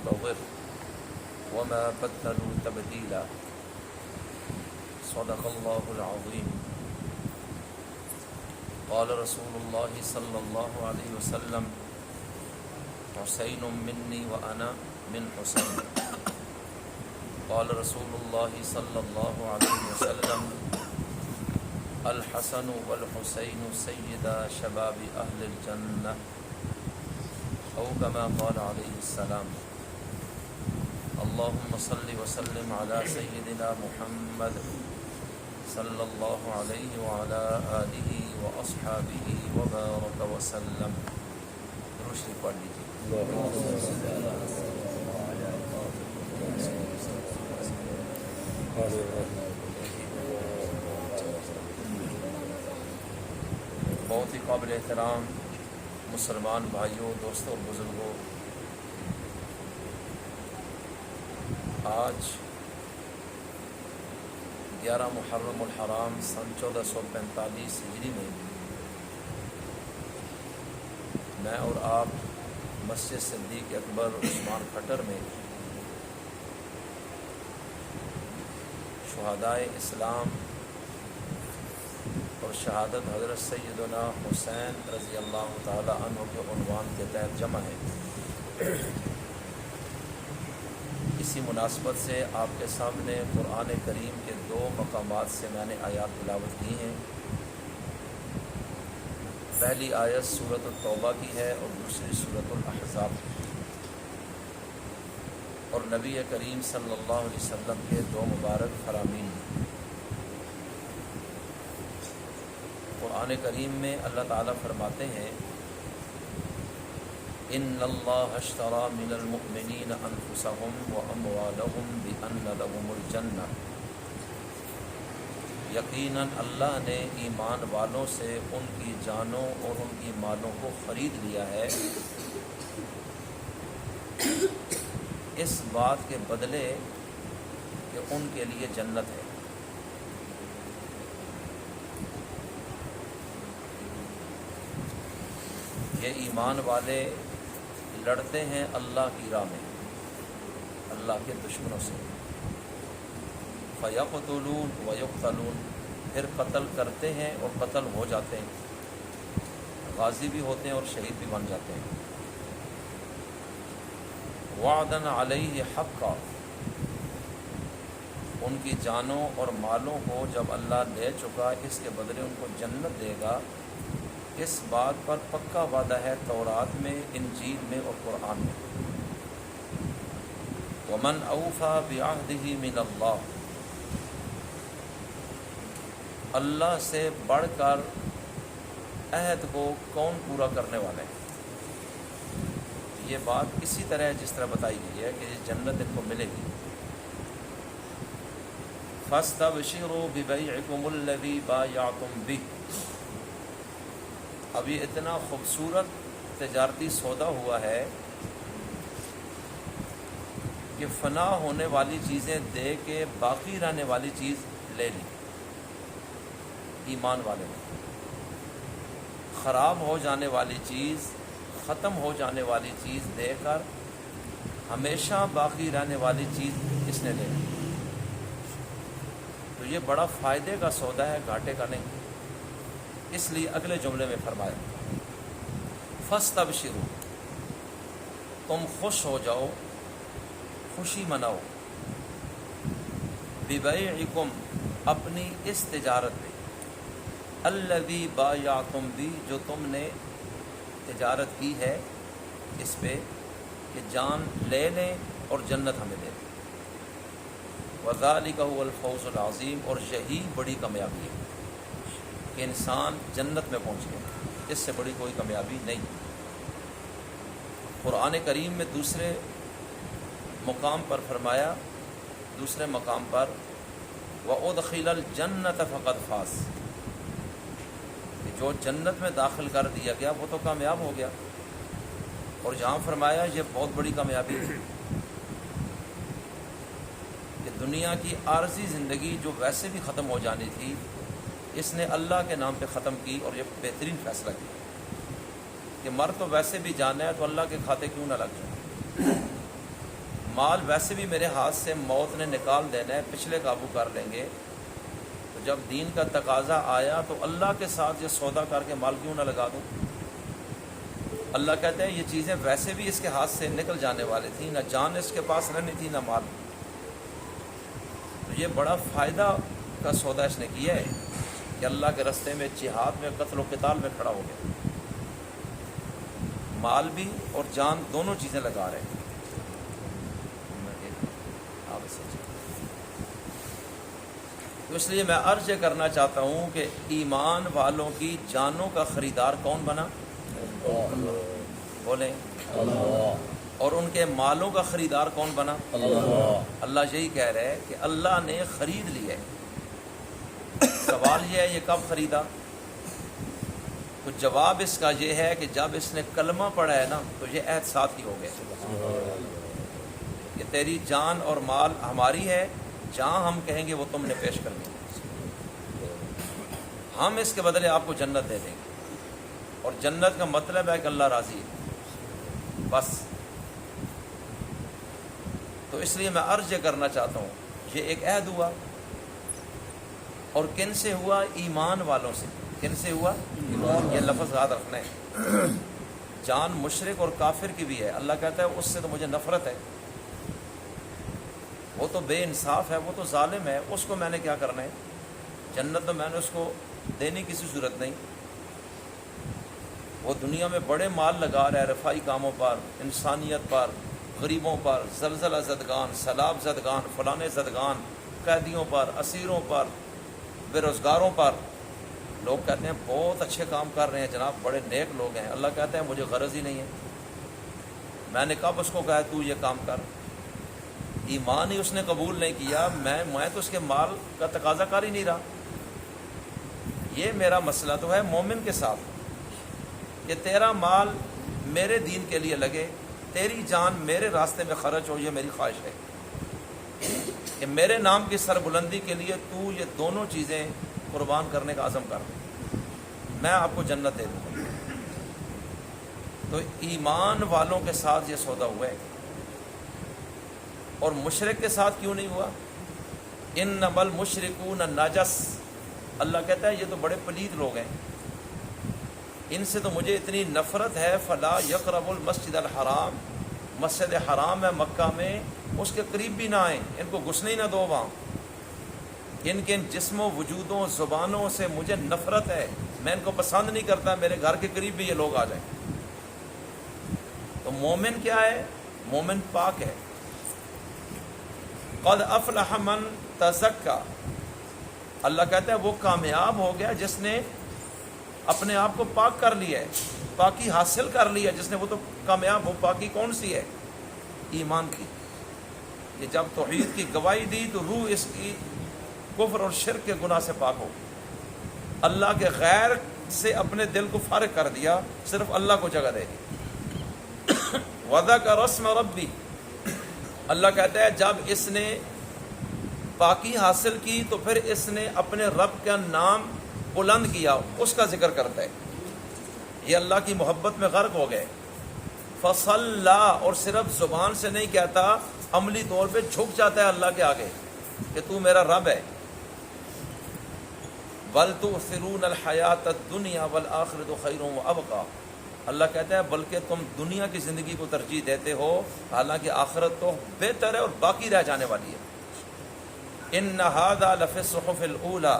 ينتظر وما بدلوا تبديلا صدق الله العظيم قال رسول الله صلى الله عليه وسلم حسين مني وأنا من حسين قال رسول الله صلى الله عليه وسلم الحسن والحسين سيدا شباب أهل الجنة أو كما قال عليه السلام اللهم صل وسلم على سيدنا محمد صلی اللہ علیہ وعلى آلہ واصحابہ وبارک وسلم. روشنی پڑھ لیجیے. بہت ہی قابل احترام مسلمان بھائیوں، دوستوں اور بزرگوں، آج 11 محرم الحرام سن 1445 ہجری میں میں اور آپ مسجد صدیق اکبر عثمان کھٹر میں شہدائے اسلام اور شہادت حضرت سیدنا حسین رضی اللہ تعالی عنہ کے عنوان کے تحت جمع ہیں. اسی مناسبت سے آپ کے سامنے قرآن کریم کے 2 مقامات سے میں نے آیات تلاوت کی ہیں. پہلی آیت سورۃ التوبہ کی ہے اور دوسری سورۃ الاحزاب، اور نبی کریم صلی اللہ علیہ وسلم کے 2 مبارک فرامین. قرآن کریم میں اللہ تعالیٰ فرماتے ہیں ان اللہ اشتری من المؤمنین انفسهم واموالهم بان لهم الجنہ. یقیناً اللہ نے ایمان والوں سے ان کی جانوں اور ان کی مالوں کو خرید لیا ہے اس بات کے بدلے کہ ان کے لیے جنت ہے. یہ ایمان والے لڑتے ہیں اللہ کی راہ میں اللہ کے دشمنوں سے. فَيَقْتُلُونَ وَيُقْتَلُونَ، پھر قتل کرتے ہیں اور قتل ہو جاتے ہیں، غازی بھی ہوتے ہیں اور شہید بھی بن جاتے ہیں. وعداً علیہ حقا، ان کی جانوں اور مالوں کو جب اللہ لے چکا اس کے بدلے ان کو جنت دے گا. اس بات پر پکا وعدہ ہے تورات میں، انجیل میں اور قرآن میں. وَمَنْ أَوْفَى بِعَهْدِهِ مِنَ اللَّهِ، اللہ سے بڑھ کر عہد کو کون پورا کرنے والے ہیں؟ یہ بات اسی طرح جس طرح بتائی گئی ہے کہ جنت ان کو ملے گی. فَاسْتَبْشِرُوا بِبَيْعِكُمُ الَّذِي بَايَعْتُمْ بِهِ. اب یہ اتنا خوبصورت تجارتی سودا ہوا ہے کہ فنا ہونے والی چیزیں دے کے باقی رہنے والی چیز لے لی. ایمان والے نے خراب ہو جانے والی چیز، ختم ہو جانے والی چیز دے کر ہمیشہ باقی رہنے والی چیز اس نے لے لی. تو یہ بڑا فائدے کا سودا ہے، گھاٹے کا نہیں. اس لیے اگلے جملے میں فرمایا فَاسْتَبْشِرُوا، تم خوش ہو جاؤ، خوشی مناؤ، بِبَيْعِكُمْ، اپنی اس تجارت میں، الَّذِي بَايَعْتُمْ بِهِ، جو تم نے تجارت کی ہے اس پہ کہ جان لے لیں اور جنت ہمیں دے دیں. وَذَلِكَ هُوَ الْفَوْزُ الْعَظِيمُ، اور یہی بڑی کامیابی ہے کہ انسان جنت میں پہنچ گیا. اس سے بڑی کوئی کامیابی نہیں. قرآن کریم میں دوسرے مقام پر فرمایا، دوسرے مقام پر وَأُدْخِلَ الْجَنَّةَ فَقَدْ فَازَ، کہ جو جنت میں داخل کر دیا گیا وہ تو کامیاب ہو گیا. اور جہاں فرمایا یہ بہت بڑی کامیابی ہے کہ دنیا کی عارضی زندگی جو ویسے بھی ختم ہو جانی تھی، اس نے اللہ کے نام پہ ختم کی. اور یہ بہترین فیصلہ کیا کہ مر تو ویسے بھی جانا ہے، تو اللہ کے کھاتے کیوں نہ لگ جائے. مال ویسے بھی میرے ہاتھ سے موت نے نکال دینا ہے، پچھلے قابو کر لیں گے، تو جب دین کا تقاضا آیا تو اللہ کے ساتھ یہ سودا کر کے مال کیوں نہ لگا دوں؟ اللہ کہتے ہیں یہ چیزیں ویسے بھی اس کے ہاتھ سے نکل جانے والی تھیں، نہ جان اس کے پاس رہنی تھی نہ مال، تو یہ بڑا فائدہ کا سودا اس نے کیا ہے کہ اللہ کے راستے میں جہاد میں قتل و قتال میں کھڑا ہو گیا، مال بھی اور جان دونوں چیزیں لگا رہے ہیں۔ تو اس لیے میں عرض یہ کرنا چاہتا ہوں کہ ایمان والوں کی جانوں کا خریدار کون بنا؟ بولیں اور ان کے مالوں کا خریدار کون بنا؟ اللہ یہی کہہ رہے ہیں کہ اللہ نے خرید لیا ہے۔ سوال یہ ہے یہ کب خریدا؟ تو جواب اس کا یہ ہے کہ جب اس نے کلمہ پڑھا ہے نا تو یہ عہد ساتھ ہی ہو گیا کہ تیری جان اور مال ہماری ہے، جہاں ہم کہیں گے وہ تم نے پیش کرنی ہے، ہم اس کے بدلے آپ کو جنت دے دیں گے، اور جنت کا مطلب ہے کہ اللہ راضی ہے بس۔ تو اس لیے میں عرض یہ کرنا چاہتا ہوں یہ ایک عہد ہوا، اور کن سے ہوا؟ ایمان والوں سے۔ کن سے ہوا؟ یہ لفظ یاد رکھنا ہے، جان مشرک اور کافر کی بھی ہے۔ اللہ کہتا ہے اس سے تو مجھے نفرت ہے، وہ تو بے انصاف ہے، وہ تو ظالم ہے، اس کو میں نے کیا کرنا ہے؟ جنت تو میں نے اس کو دینی کسی صورت نہیں۔ وہ دنیا میں بڑے مال لگا رہا ہے رفائی کاموں پر، انسانیت پر، غریبوں پر، زلزلہ زدگان، سیلاب زدگان، فلانے زدگان، قیدیوں پر، اسیروں پر، بے روزگاروں پر۔ لوگ کہتے ہیں بہت اچھے کام کر رہے ہیں جناب، بڑے نیک لوگ ہیں۔ اللہ کہتے ہیں مجھے غرض ہی نہیں ہے، میں نے کب اس کو کہا تو یہ کام کر؟ ایمان ہی اس نے قبول نہیں کیا، میں تو اس کے مال کا تقاضا کر ہی نہیں رہا۔ یہ میرا مسئلہ تو ہے مومن کے ساتھ کہ تیرا مال میرے دین کے لیے لگے، تیری جان میرے راستے میں خرچ ہو، یہ میری خواہش ہے کہ میرے نام کی سربلندی کے لیے تو یہ دونوں چیزیں قربان کرنے کا عزم کر، میں آپ کو جنت دے دوں۔ تو ایمان والوں کے ساتھ یہ سودا ہوا ہے، اور مشرک کے ساتھ کیوں نہیں ہوا؟ انما المشرکون نجس، اللہ کہتا ہے یہ تو بڑے پلید لوگ ہیں، ان سے تو مجھے اتنی نفرت ہے، فلا یقرب المسجد الحرام، مسجد حرام ہے مکہ میں، اس کے قریب بھی نہ آئیں، ان کو گھسنے ہی نہ دو وہاں، ان کے جسموں وجودوں زبانوں سے مجھے نفرت ہے، میں ان کو پسند نہیں کرتا، میرے گھر کے قریب بھی یہ لوگ آ جائیں۔ تو مومن کیا ہے؟ مومن پاک ہے۔ قد افلح من تزکا، اللہ کہتا ہے وہ کامیاب ہو گیا جس نے اپنے آپ کو پاک کر لیا ہے، پاکی حاصل کر لیا جس نے، وہ تو کامیاب ہو۔ پاکی کون سی ہے؟ ایمان کی، کہ جب توحید کی گواہی دی تو روح اس کی کفر اور شرک کے گناہ سے پاک ہو، اللہ کے غیر سے اپنے دل کو فارغ کر دیا، صرف اللہ کو جگہ دے دی۔ وذکر اسم ربی، اللہ کہتا ہے جب اس نے پاکی حاصل کی تو پھر اس نے اپنے رب کا نام بلند کیا، اس کا ذکر کرتا ہے، یہ اللہ کی محبت میں غرق ہو گئے۔ فصلی، اور صرف زبان سے نہیں کہتا، عملی طور پہ جھک جاتا ہے اللہ کے آگے کہ تو میرا رب ہے۔ بل تؤثرون الحیات الدنیا والآخرۃ خیر وابقی، اللہ کہتا ہے بلکہ تم دنیا کی زندگی کو ترجیح دیتے ہو، حالانکہ آخرت تو بہتر ہے اور باقی رہ جانے والی ہے۔ ان ھذا لفی الصحف الاولی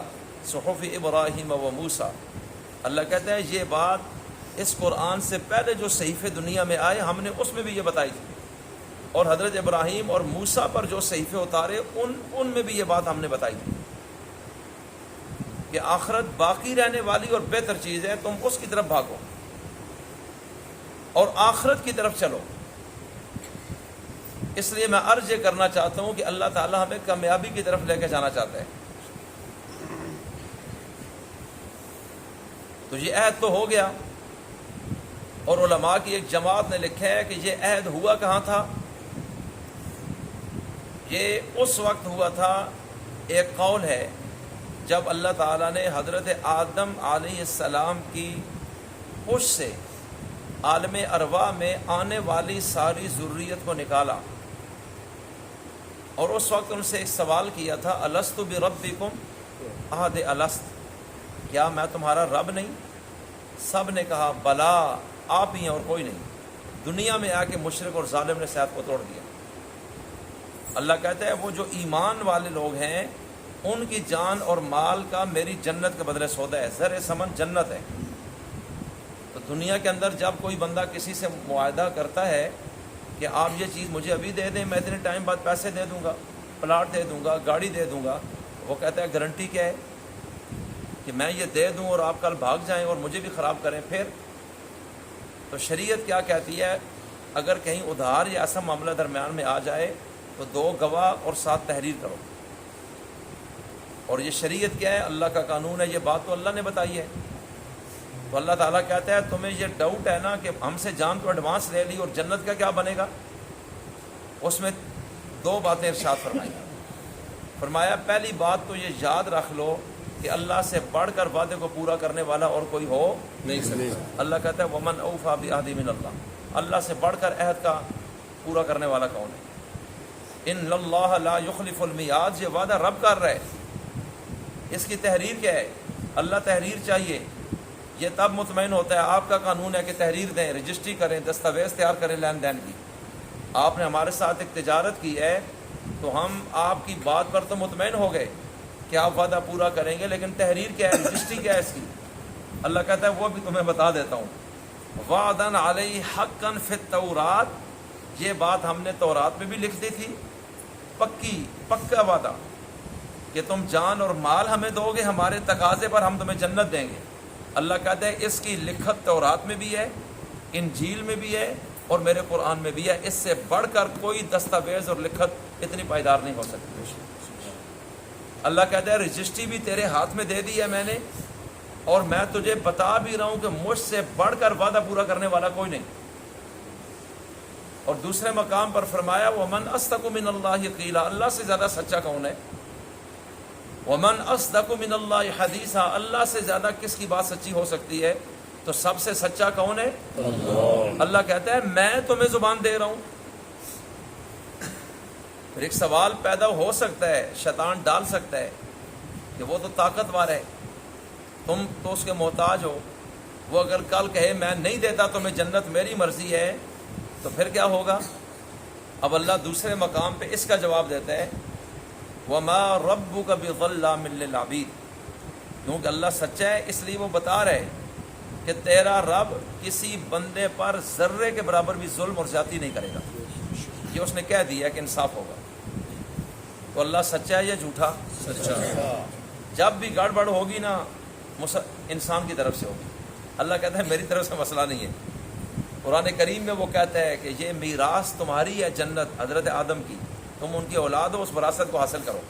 صحف ابراہیم و موسیٰ، اللہ کہتا ہے یہ بات اس قرآن سے پہلے جو صحیفے دنیا میں آئے ہم نے اس میں بھی یہ بتائی تھی، اور حضرت ابراہیم اور موسیٰ پر جو صحیفے اتارے ان میں بھی یہ بات ہم نے بتائی تھی کہ آخرت باقی رہنے والی اور بہتر چیز ہے، تم اس کی طرف بھاگو اور آخرت کی طرف چلو۔ اس لیے میں عرض یہ کرنا چاہتا ہوں کہ اللہ تعالیٰ ہمیں کامیابی کی طرف لے کے جانا چاہتا ہے۔ تو یہ عہد تو ہو گیا، اور علماء کی ایک جماعت نے لکھا ہے کہ یہ عہد ہوا کہاں تھا؟ یہ اس وقت ہوا تھا، ایک قول ہے جب اللہ تعالیٰ نے حضرت آدم علیہ السلام کی پشت سے عالم ارواح میں آنے والی ساری ذریت کو نکالا، اور اس وقت ان سے ایک سوال کیا تھا الست بربکم احد الست، کیا میں تمہارا رب نہیں؟ سب نے کہا بلا، آپ ہی ہیں اور کوئی نہیں۔ دنیا میں آ کے مشرک اور ظالم نے صحت کو توڑ دیا۔ اللہ کہتا ہے وہ جو ایمان والے لوگ ہیں ان کی جان اور مال کا میری جنت کے بدلے سودا ہے، زر ثمن جنت ہے۔ تو دنیا کے اندر جب کوئی بندہ کسی سے معاہدہ کرتا ہے کہ آپ یہ چیز مجھے ابھی دے دیں، میں اتنے ٹائم بعد پیسے دے دوں گا، پلاٹ دے دوں گا، گاڑی دے دوں گا، وہ کہتا ہے گارنٹی کیا ہے کہ میں یہ دے دوں اور آپ کل بھاگ جائیں اور مجھے بھی خراب کریں؟ پھر تو شریعت کیا کہتی ہے، اگر کہیں ادھار یا ایسا معاملہ درمیان میں آ جائے تو 2 گواہ اور 7 تحریر کرو۔ اور یہ شریعت کیا ہے؟ اللہ کا قانون ہے، یہ بات تو اللہ نے بتائی ہے۔ تو اللہ تعالیٰ کہتا ہے تمہیں یہ ڈاؤٹ ہے نا کہ ہم سے جان تو ایڈوانس لے لی اور جنت کا کیا بنے گا؟ اس میں 2 باتیں ارشاد فرمائی۔ فرمایا پہلی بات تو یہ یاد رکھ لو کہ اللہ سے بڑھ کر وعدے کو پورا کرنے والا اور کوئی ہو نہیں سکتا۔ اللہ کہتا ہے ومن اوفی بعہدہ من اللہ، اللہ سے بڑھ کر عہد کا پورا کرنے والا کون ہے؟ ان اللہ لا یخلف المیعاد، یہ وعدہ رب کر رہا ہے۔ اس کی تحریر کیا ہے؟ اللہ تحریر چاہیے، یہ تب مطمئن ہوتا ہے۔ آپ کا قانون ہے کہ تحریر دیں، رجسٹری کریں، دستاویز تیار کریں لین دین کی۔ آپ نے ہمارے ساتھ ایک تجارت کی ہے تو ہم آپ کی بات پر تو مطمئن ہو گئے کہ آپ وعدہ پورا کریں گے، لیکن تحریر کیا ہے، رجسٹری کیا ہے اس کی؟ اللہ کہتا ہے وہ بھی تمہیں بتا دیتا ہوں۔ وعدن علیہ حقا فی التورات، یہ بات ہم نے تورات میں بھی لکھ دی تھی، پکا وعدہ کہ تم جان اور مال ہمیں دو گے، ہمارے تقاضے پر ہم تمہیں جنت دیں گے۔ اللہ کہتا ہے اس کی لکھت تورات میں بھی ہے، انجیل میں بھی ہے اور میرے قرآن میں بھی ہے۔ اس سے بڑھ کر کوئی دستاویز اور لکھت اتنی پائیدار نہیں ہو سکتی۔ اللہ کہتا ہے رجسٹری بھی تیرے ہاتھ میں دے دی ہے میں نے، اور میں تجھے بتا بھی رہا ہوں کہ مجھ سے بڑھ کر وعدہ پورا کرنے والا کوئی نہیں۔ اور دوسرے مقام پر فرمایا ومن اصدق من اللہ قیلا، اللہ سے زیادہ سچا کون ہے؟ ومن اصدق من اللہ حدیثا، اللہ سے زیادہ کس کی بات سچی ہو سکتی ہے؟ تو سب سے سچا کون ہے؟ اللہ کہتا ہے میں تمہیں زبان دے رہا ہوں۔ پھر ایک سوال پیدا ہو سکتا ہے، شیطان ڈال سکتا ہے کہ وہ تو طاقتور ہے، تم تو اس کے محتاج ہو، وہ اگر کل کہے میں نہیں دیتا تمہیں جنت، میری مرضی ہے، تو پھر کیا ہوگا؟ اب اللہ دوسرے مقام پہ اس کا جواب دیتا ہے وَمَا رَبُّكَ بِظَلَّامٍ لِّلْعَبِيدِ، کیونکہ اللہ سچا ہے اس لیے وہ بتا رہے کہ تیرا رب کسی بندے پر ذرے کے برابر بھی ظلم اور زیادتی نہیں کرے گا۔ یہ اس نے کہہ دیا کہ انصاف ہوگا۔ تو اللہ سچا ہے یا جھوٹا؟ سچا۔ جب بھی گڑبڑ ہوگی نا انسان کی طرف سے ہوگی۔ اللہ کہتا ہے میری طرف سے مسئلہ نہیں ہے۔ قرآن کریم میں وہ کہتا ہے کہ یہ میراث تمہاری ہے جنت، حضرت آدم کی، تم ان کی اولاد ہو، اس وراثت کو حاصل کرو۔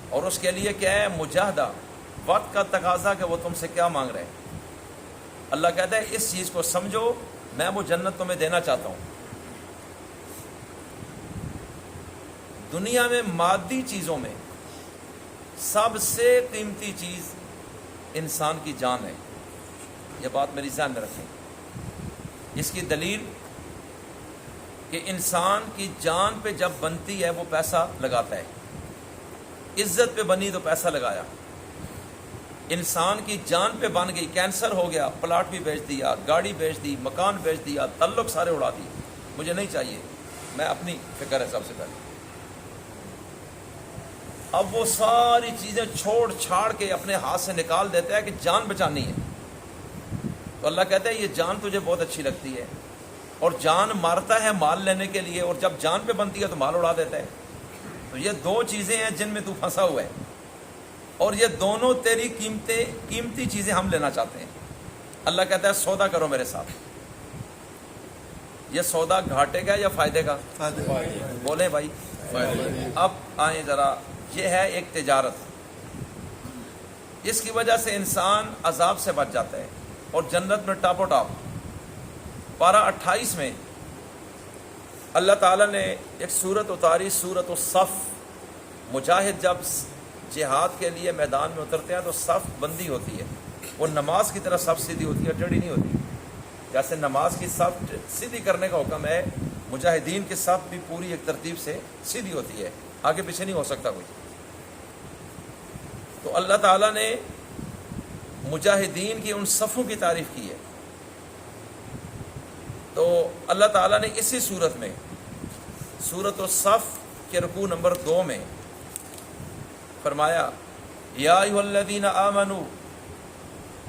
اور اس کے لیے کیا ہے؟ مجاہدہ، وقت کا تقاضا کہ وہ تم سے کیا مانگ رہے ہیں۔ اللہ کہتا ہے اس چیز کو سمجھو، میں وہ جنت تمہیں دینا چاہتا ہوں۔ دنیا میں مادی چیزوں میں سب سے قیمتی چیز انسان کی جان ہے، یہ بات میری ذہن میں رکھیں۔ اس کی دلیل کہ انسان کی جان پہ جب بنتی ہے وہ پیسہ لگاتا ہے، عزت پہ بنی تو پیسہ لگایا، انسان کی جان پہ بن گئی، کینسر ہو گیا، پلاٹ بھی بیچ دیا، گاڑی بیچ دی، مکان بیچ دیا، تعلق سارے اڑا دیے، مجھے نہیں چاہیے، میں اپنی فکر ہے سب سے پہلے۔ اب وہ ساری چیزیں چھوڑ چھاڑ کے اپنے ہاتھ سے نکال دیتا ہے کہ جان بچانی ہے۔ تو اللہ کہتا ہے یہ جان تجھے بہت اچھی لگتی ہے، اور جان مارتا ہے مال لینے کے لیے، اور جب جان پہ بنتی ہے تو مال اڑا دیتا ہے۔ تو یہ 2 چیزیں ہیں جن میں تو پھنسا ہوا ہے، اور یہ دونوں تیری قیمتی چیزیں ہم لینا چاہتے ہیں۔ اللہ کہتا ہے سودا کرو میرے ساتھ۔ یہ سودا گھاٹے کا یا فائدے کا؟ بولیں بھائی۔ اب آئیں ذرا، یہ ہے ایک تجارت، اس کی وجہ سے انسان عذاب سے بچ جاتا ہے اور جنت میں ٹاپ و ٹاپ۔ پارہ 28 میں اللہ تعالیٰ نے ایک سورت اتاری، سورت الصف۔ مجاہد جب جہاد کے لیے میدان میں اترتے ہیں تو صف بندی ہوتی ہے، وہ نماز کی طرح صف سیدھی ہوتی ہے، ٹیڑھی نہیں ہوتی۔ جیسے نماز کی صف سیدھی کرنے کا حکم ہے، مجاہدین کے ساتھ بھی پوری ایک ترتیب سے سیدھی ہوتی ہے، آگے پیچھے نہیں ہو سکتا کوئی۔ تو اللہ تعالیٰ نے مجاہدین کی ان صفوں کی تعریف کی ہے۔ تو اللہ تعالیٰ نے اسی صورت میں سورۃ الصف کے رکوع نمبر 2 میں فرمایا یا ایھا الذین آمنو،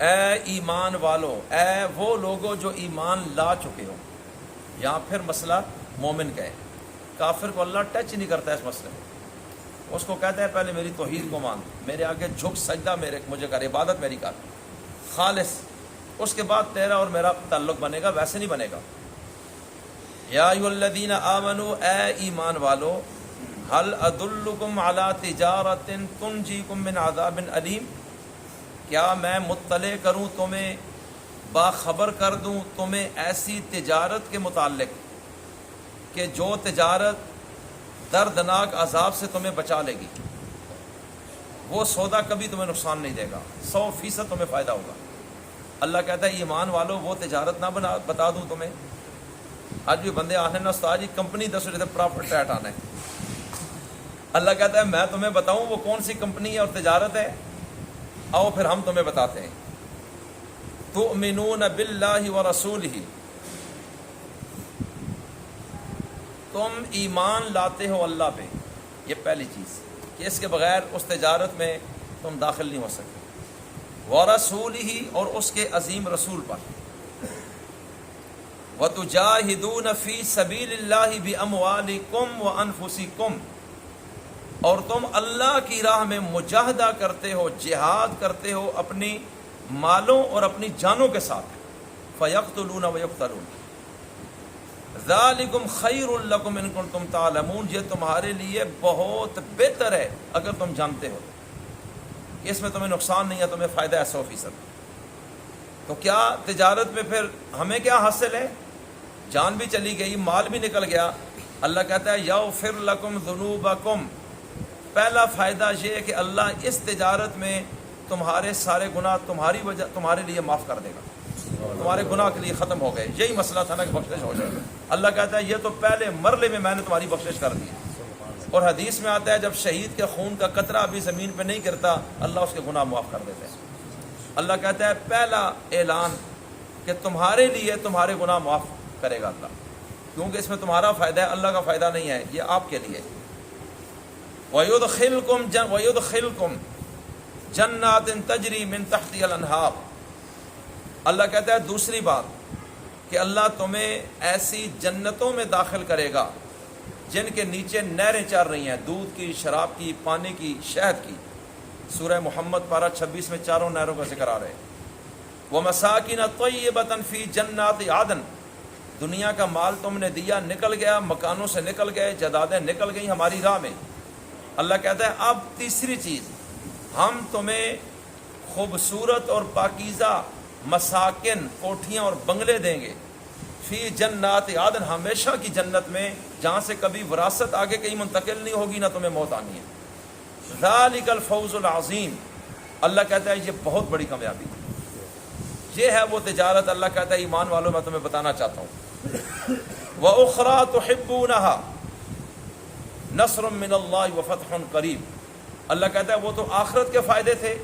اے ایمان والو، اے وہ لوگو جو ایمان لا چکے ہو۔ یہاں پھر مسئلہ مومن کا ہے، کافر کو اللہ ٹچ نہیں کرتا اس مسئلے میں، اس کو کہتا ہے پہلے میری توحید کو مان، میرے آگے جھک سجدہ مجھے کر، عبادت میری کر خالص، اس کے بعد تیرا اور میرا تعلق بنے گا، ویسے نہیں بنے گا۔ یا ایھا الذین آمنو، اے ایمان والو، هل ادلکم علی تجارۃ تنجیکم من عذاب علیم، کیا میں مطلع کروں تمہیں، باخبر کر دوں تمہیں ایسی تجارت کے متعلق کہ جو تجارت دردناک عذاب سے تمہیں بچا لے گی، وہ سودا کبھی تمہیں نقصان نہیں دے گا، 100% تمہیں فائدہ ہوگا۔ اللہ کہتا ہے ایمان والو وہ تجارت نہ بتا دوں تمہیں؟ آج بھی بندے آنے نا استاد جی کمپنی 10 رہے تھے پرافٹ ریٹ آنا ہے، اللہ کہتا ہے میں تمہیں بتاؤں وہ کون سی کمپنی ہے اور تجارت ہے، آؤ پھر ہم تمہیں بتاتے ہیں۔ تؤمنون باللہ ورسولہ، تم ایمان لاتے ہو اللہ پہ، یہ پہلی چیز کہ اس کے بغیر اس تجارت میں تم داخل نہیں ہو سکتے، ورسولہ، اور اس کے عظیم رسول پر، وتجاہدون فی سبیل اللہ باموالکم وانفسکم، اور تم اللہ کی راہ میں مجاہدہ کرتے ہو، جہاد کرتے ہو اپنی مالوں اور اپنی جانوں کے ساتھ، فیقتلون ویقتلون، ذالکم خیر لکم ان کنتم تعلمون، یہ تمہارے لیے بہت بہتر ہے اگر تم جانتے ہو، اس میں تمہیں نقصان نہیں ہے، تمہیں فائدہ ہے 100%۔ تو کیا تجارت میں پھر ہمیں کیا حاصل ہے؟ جان بھی چلی گئی، مال بھی نکل گیا، اللہ کہتا ہے یغفر لکم ذنوبکم، پہلا فائدہ یہ ہے کہ اللہ اس تجارت میں تمہارے سارے گناہ تمہارے لیے معاف کر دے گا، تمہارے گناہ کے لیے ختم ہو گئے، یہی مسئلہ تھا نا کہ بخشش ہو جائے گا۔ اللہ کہتا ہے یہ تو پہلے مرلے میں میں نے تمہاری بخشش کر دی، اور حدیث میں آتا ہے جب شہید کے خون کا قطرہ بھی زمین پہ نہیں گرتا اللہ اس کے گناہ معاف کر دیتے ہیں۔ اللہ کہتا ہے پہلا اعلان کہ تمہارے لیے تمہارے گناہ معاف کرے گا اللہ، کیونکہ اس میں تمہارا فائدہ ہے، اللہ کا فائدہ نہیں ہے، یہ آپ کے لیے۔ وَيُدْخِلْكُمْ جَنَّاتٍ تَجْرِي مِن تَحْتِهَا الْأَنْهَارُ، اللہ کہتا ہے دوسری بات کہ اللہ تمہیں ایسی جنتوں میں داخل کرے گا جن کے نیچے نہریں چل رہی ہیں، دودھ کی، شراب کی، پانی کی، شہد کی۔ سورہ محمد پارہ 26 میں چاروں نہروں کا ذکر آ رہا ہے۔ وَمَسَاكِنَ طَيِّبَةً فِي جَنَّاتِ عَدْنٍ، دنیا کا مال تم نے دیا، نکل گیا، مکانوں سے نکل گئے، جائیدادیں نکل گئیں ہماری راہ میں۔ اللہ کہتا ہے اب تیسری چیز، ہم تمہیں خوبصورت اور پاکیزہ مساکن، کوٹھیاں اور بنگلے دیں گے، فی جنات عدن، ہمیشہ کی جنت میں، جہاں سے کبھی وراثت آگے کہیں منتقل نہیں ہوگی، نہ تمہیں موت آنی ہے۔ ذالک الفوز العظیم، اللہ کہتا ہے یہ بہت بڑی کامیابی ہے، یہ ہے وہ تجارت۔ اللہ کہتا ہے ایمان والوں میں تمہیں بتانا چاہتا ہوں۔ وَأُخْرَى تُحِبُّونَهَا نصر من اللہ وفتح قریب، اللہ کہتا ہے وہ تو آخرت کے فائدے تھے،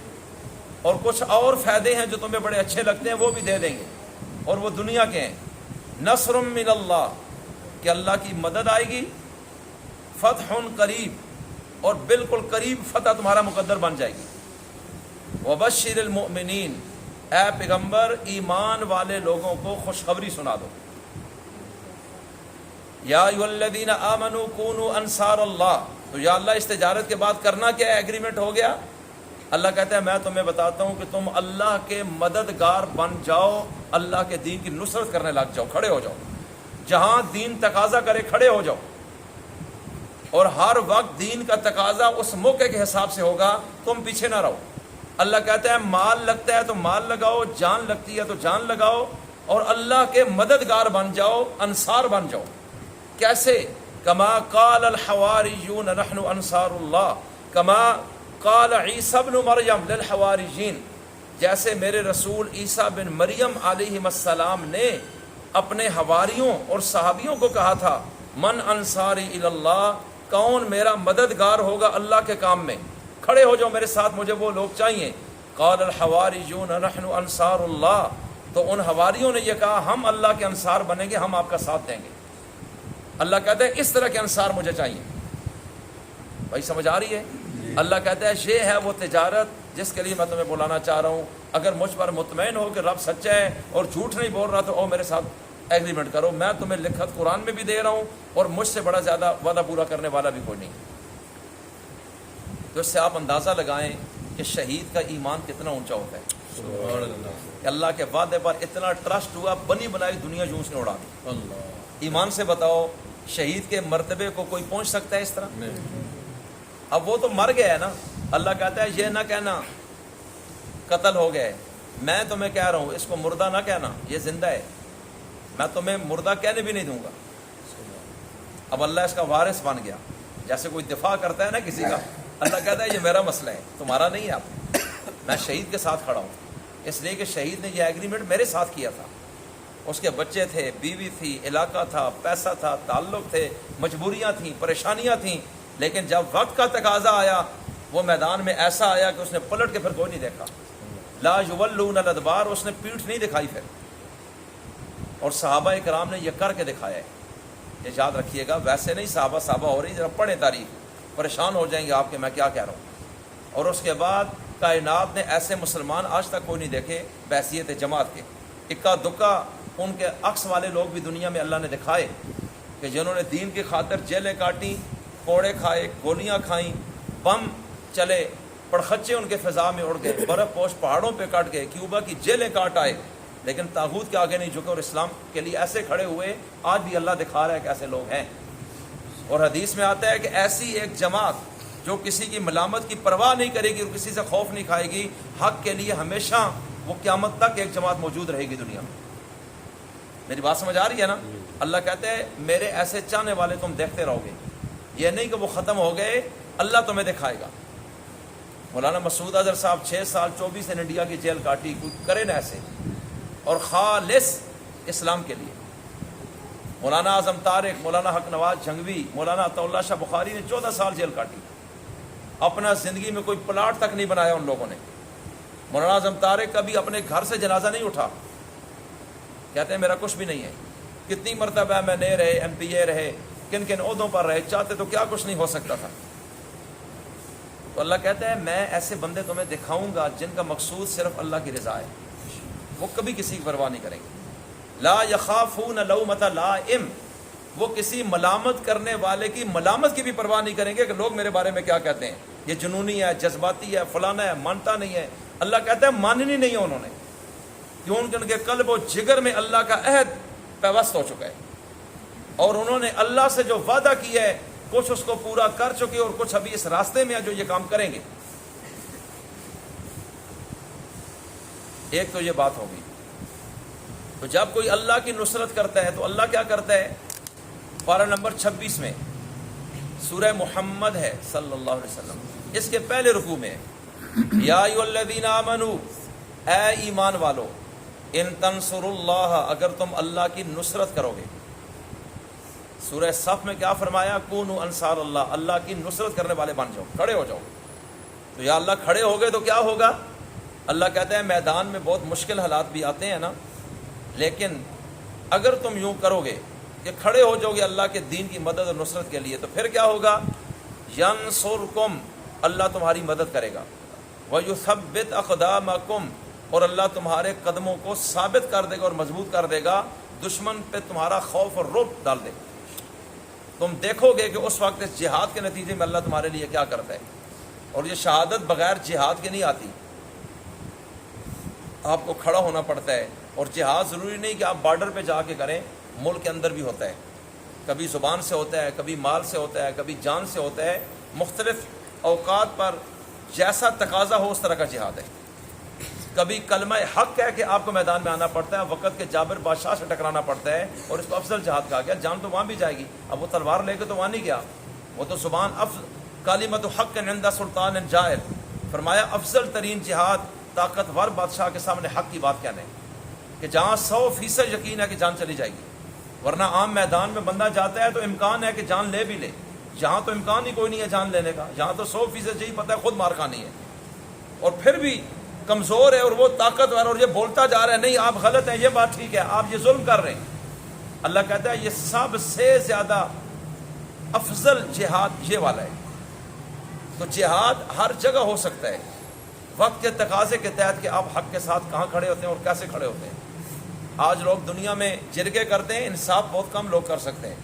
اور کچھ اور فائدے ہیں جو تمہیں بڑے اچھے لگتے ہیں وہ بھی دے دیں گے، اور وہ دنیا کے ہیں۔ نصر من اللہ، کہ اللہ کی مدد آئے گی، فتح قریب، اور بالکل قریب فتح تمہارا مقدر بن جائے گی۔ وبشر المؤمنین، اے پیغمبر ایمان والے لوگوں کو خوشخبری سنا دو۔ یا ایھا الذین آمنوا کونوا انصار اللہ، تو یا اللہ اس تجارت کے بعد کرنا کیا ہے؟ ایگریمنٹ ہو گیا۔ اللہ کہتا ہے میں تمہیں بتاتا ہوں کہ تم اللہ کے مددگار بن جاؤ، اللہ کے دین کی نصرت کرنے لگ جاؤ، کھڑے ہو جاؤ، جہاں دین تقاضا کرے کھڑے ہو جاؤ، اور ہر وقت دین کا تقاضا اس موقع کے حساب سے ہوگا، تم پیچھے نہ رہو۔ اللہ کہتا ہے مال لگتا ہے تو مال لگاؤ، جان لگتی ہے تو جان لگاؤ، اور اللہ کے مددگار بن جاؤ، انصار بن جاؤ۔ کیسے؟ کما قال الحواریون نحن انصار اللہ، کما قال عیسی ابن مریم للحواریین، جیسے میرے رسول عیسیٰ بن مریم علیہ السلام نے اپنے حواریوں اور صحابیوں کو کہا تھا من انصاری اللہ، کون میرا مددگار ہوگا اللہ کے کام میں، کھڑے ہو جاؤ میرے ساتھ، مجھے وہ لوگ چاہیے۔ قال الحواریون نحن انصار اللہ، تو ان حواریوں نے یہ کہا ہم اللہ کے انصار بنیں گے، ہم آپ کا ساتھ دیں گے۔ اللہ کہتا ہے اس طرح کے انصار مجھے چاہیے۔ بھائی سمجھ آ رہی ہے؟ اللہ کہتا ہے یہ ہے وہ تجارت جس کے لیے میں تمہیں بلانا چاہ رہا ہوں۔ اگر مجھ پر مطمئن ہو کہ رب سچا ہے اور جھوٹ نہیں بول رہا تو او میرے ساتھ ایگریمنٹ کرو، میں تمہیں لکھت قرآن میں بھی دے رہا ہوں اور مجھ سے بڑا زیادہ وعدہ پورا کرنے والا بھی کوئی نہیں۔ تو اس سے آپ اندازہ لگائیں کہ شہید کا ایمان کتنا اونچا ہوتا ہے۔ سبحان اللہ۔ کہ اللہ کے وعدے پر اتنا ٹرسٹ ہوا، بنی بنائی دنیا جو اس نے اڑا دی۔ اللہ ایمان سے بتاؤ شہید کے مرتبے کو کوئی پہنچ سکتا ہے اس طرح؟ نہیں۔ اب وہ تو مر گیا ہے نا، اللہ کہتا ہے یہ نہ کہنا قتل ہو گئے، میں تمہیں کہہ رہا ہوں اس کو مردہ نہ کہنا، یہ زندہ ہے، میں تمہیں مردہ کہنے بھی نہیں دوں گا۔ اب اللہ اس کا وارث بن گیا، جیسے کوئی دفاع کرتا ہے نا کسی کا، اللہ کہتا ہے یہ میرا مسئلہ ہے، تمہارا نہیں ہے، آپ میں شہید کے ساتھ کھڑا ہوں، اس لیے کہ شہید نے یہ ایگریمنٹ میرے ساتھ کیا تھا۔ اس کے بچے تھے، بیوی تھی، علاقہ تھا، پیسہ تھا، تعلق تھے، مجبوریاں تھیں، پریشانیاں تھیں، لیکن جب وقت کا تقاضا آیا وہ میدان میں ایسا آیا کہ اس نے پلٹ کے پھر کوئی نہیں دیکھا۔ لا یولون الادبار، اس نے پیٹھ نہیں دکھائی پھر، اور صحابہ کرام نے یہ کر کے دکھایا ہے۔ یہ یاد رکھیے گا، ویسے نہیں صحابہ ہو رہی، ذرا پڑھیں تاریخ، پریشان ہو جائیں گے آپ کہ میں کیا کہہ رہا ہوں۔ اور اس کے بعد کائنات نے ایسے مسلمان آج تک کوئی نہیں دیکھے بحیثیت جماعت کے، اکا دکا ان کے عکس والے لوگ بھی دنیا میں اللہ نے دکھائے کہ جنہوں نے دین کی خاطر جیلیں کاٹی، کوڑے کھائے، گولیاں کھائیں، بم چلے، پڑخچے ان کے فضا میں اڑ گئے، برف پوش پہاڑوں پہ کٹ گئے، کیوبا کی جیلیں کاٹ آئے، لیکن طاغوت کے آگے نہیں جھکے اور اسلام کے لیے ایسے کھڑے ہوئے۔ آج بھی اللہ دکھا رہا ہے کہ ایسے لوگ ہیں۔ اور حدیث میں آتا ہے کہ ایسی ایک جماعت جو کسی کی ملامت کی پرواہ نہیں کرے گی اور کسی سے خوف نہیں کھائے گی، حق کے لیے ہمیشہ وہ قیامت تک ایک جماعت موجود رہے گی دنیا میں۔ میری بات سمجھ آ رہی ہے نا؟ اللہ کہتے ہیں میرے ایسے چاہنے والے تم دیکھتے رہو گے، یہ نہیں کہ وہ ختم ہو گئے، اللہ تمہیں دکھائے گا۔ مولانا مسعود اظہر صاحب 6 سال 24 دن انڈیا کی جیل کاٹی، کوئی کرے نہ ایسے، اور خالص اسلام کے لیے۔ مولانا اعظم طارق، مولانا حق نواز جھنگوی، مولانا عطا اللہ شاہ بخاری نے 14 سال جیل کاٹی، اپنا زندگی میں کوئی پلاٹ تک نہیں بنایا ان لوگوں نے۔ مولانا اعظم طارق کبھی اپنے گھر سے جنازہ نہیں اٹھا، کہتے ہیں میرا کچھ بھی نہیں ہے۔ کتنی مرتبہ ایم این اے رہے، ایم پی اے رہے، کن کن عہدوں پر رہے، چاہتے تو کیا کچھ نہیں ہو سکتا تھا۔ تو اللہ کہتا ہے میں ایسے بندے تمہیں دکھاؤں گا جن کا مقصود صرف اللہ کی رضا ہے، وہ کبھی کسی کی پرواہ نہیں کریں گے۔ لا یخافون لومۃ لائم، وہ کسی ملامت کرنے والے کی ملامت کی بھی پرواہ نہیں کریں گے کہ لوگ میرے بارے میں کیا کہتے ہیں، یہ جنونی ہے، جذباتی ہے، فلانا ہے، مانتا نہیں ہے۔ اللہ کہتا ہے ماننی نہیں ہے انہوں نے، کیونکہ ان کے قلب و جگر میں اللہ کا عہد پیوست ہو چکا ہے، اور انہوں نے اللہ سے جو وعدہ کیا ہے کچھ اس کو پورا کر چکے اور کچھ ابھی اس راستے میں ہے جو یہ کام کریں گے۔ ایک تو یہ بات ہوگی۔ تو جب کوئی اللہ کی نصرت کرتا ہے تو اللہ کیا کرتا ہے؟ پارہ نمبر 26 میں سورہ محمد ہے صلی اللہ علیہ وسلم، اس کے پہلے رکوع میں یا ایھا الذین آمنو، اے ایمان والو، ان تنصروا اللہ، اگر تم اللہ کی نصرت کرو گے۔ سورہ صف میں کیا فرمایا؟ کونوا انصار اللہ، اللہ کی نصرت کرنے والے بن جاؤ، کھڑے ہو جاؤ۔ تو یا اللہ کھڑے ہو گئے تو کیا ہوگا؟ اللہ کہتا ہے میدان میں بہت مشکل حالات بھی آتے ہیں نا، لیکن اگر تم یوں کرو گے کہ کھڑے ہو جاؤ گے اللہ کے دین کی مدد اور نصرت کے لیے، تو پھر کیا ہوگا؟ ینصرکم، اللہ تمہاری مدد کرے گا، ویثبت اقدامکم، اور اللہ تمہارے قدموں کو ثابت کر دے گا اور مضبوط کر دے گا، دشمن پہ تمہارا خوف اور رعب ڈال دے گا۔ تم دیکھو گے کہ اس وقت اس جہاد کے نتیجے میں اللہ تمہارے لیے کیا کرتا ہے۔ اور یہ شہادت بغیر جہاد کے نہیں آتی، آپ کو کھڑا ہونا پڑتا ہے۔ اور جہاد ضروری نہیں کہ آپ بارڈر پہ جا کے کریں، ملک کے اندر بھی ہوتا ہے، کبھی زبان سے ہوتا ہے، کبھی مال سے ہوتا ہے، کبھی جان سے ہوتا ہے، مختلف اوقات پر جیسا تقاضا ہو اس طرح کا جہاد ہے۔ کبھی کلمہ حق کہہ کے آپ کو میدان میں آنا پڑتا ہے، وقت کے جابر بادشاہ سے ٹکرانا پڑتا ہے، اور اس کو افضل جہاد کہا گیا۔ جان تو وہاں بھی جائے گی، اب وہ تلوار لے کے تو وہاں نہیں گیا، وہ تو زبان کلمۃ حق عند سلطان جائر، فرمایا افضل ترین جہاد طاقتور بادشاہ کے سامنے حق کی بات کہنے۔ کہ جہاں 100% یقین ہے کہ جان چلی جائے گی، ورنہ عام میدان میں بندہ جاتا ہے تو امکان ہے کہ جان لے بھی لے، جہاں تو امکان ہی کوئی نہیں ہے جان لینے کا، جہاں تو 100% یہی پتہ ہے خود مار کھانی ہے، اور پھر بھی کمزور ہے اور وہ طاقتور اور یہ بولتا جا رہا ہے نہیں آپ غلط ہیں، یہ بات ٹھیک ہے، آپ یہ ظلم کر رہے ہیں۔ اللہ کہتا ہے یہ سب سے زیادہ افضل جہاد یہ والا ہے۔ تو جہاد ہر جگہ ہو سکتا ہے، وقت کے تقاضے کے تحت کہ آپ حق کے ساتھ کہاں کھڑے ہوتے ہیں اور کیسے کھڑے ہوتے ہیں۔ آج لوگ دنیا میں جرگے کرتے ہیں، انصاف بہت کم لوگ کر سکتے ہیں،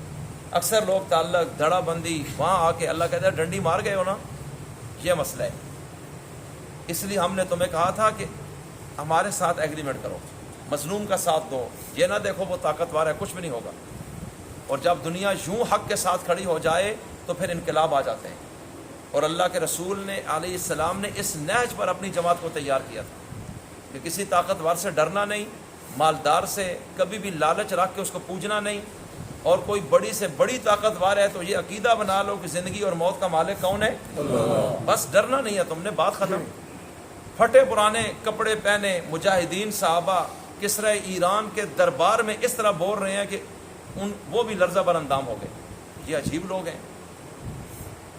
اکثر لوگ تعلق دھڑا بندی وہاں آ کے اللہ کہتا ہے ڈنڈی مار گئے ہو نا، یہ مسئلہ ہے۔ اس لیے ہم نے تمہیں کہا تھا کہ ہمارے ساتھ ایگریمنٹ کرو، مظلوم کا ساتھ دو، یہ نہ دیکھو وہ طاقتور ہے کچھ بھی نہیں ہوگا۔ اور جب دنیا یوں حق کے ساتھ کھڑی ہو جائے تو پھر انقلاب آ جاتے ہیں۔ اور اللہ کے رسول نے علیہ السلام نے اس نہج پر اپنی جماعت کو تیار کیا تھا کہ کسی طاقتور سے ڈرنا نہیں، مالدار سے کبھی بھی لالچ رکھ کے اس کو پوجنا نہیں، اور کوئی بڑی سے بڑی طاقتور ہے تو یہ عقیدہ بنا لو کہ زندگی اور موت کا مالک کون ہے؟ اللہ۔ بس ڈرنا نہیں ہے تم نے، بات ختم۔ پھٹے پرانے کپڑے پہنے مجاہدین صحابہ کسرا ایران کے دربار میں اس طرح بول رہے ہیں کہ وہ بھی لرزہ بر اندام ہو گئے، یہ عجیب لوگ ہیں،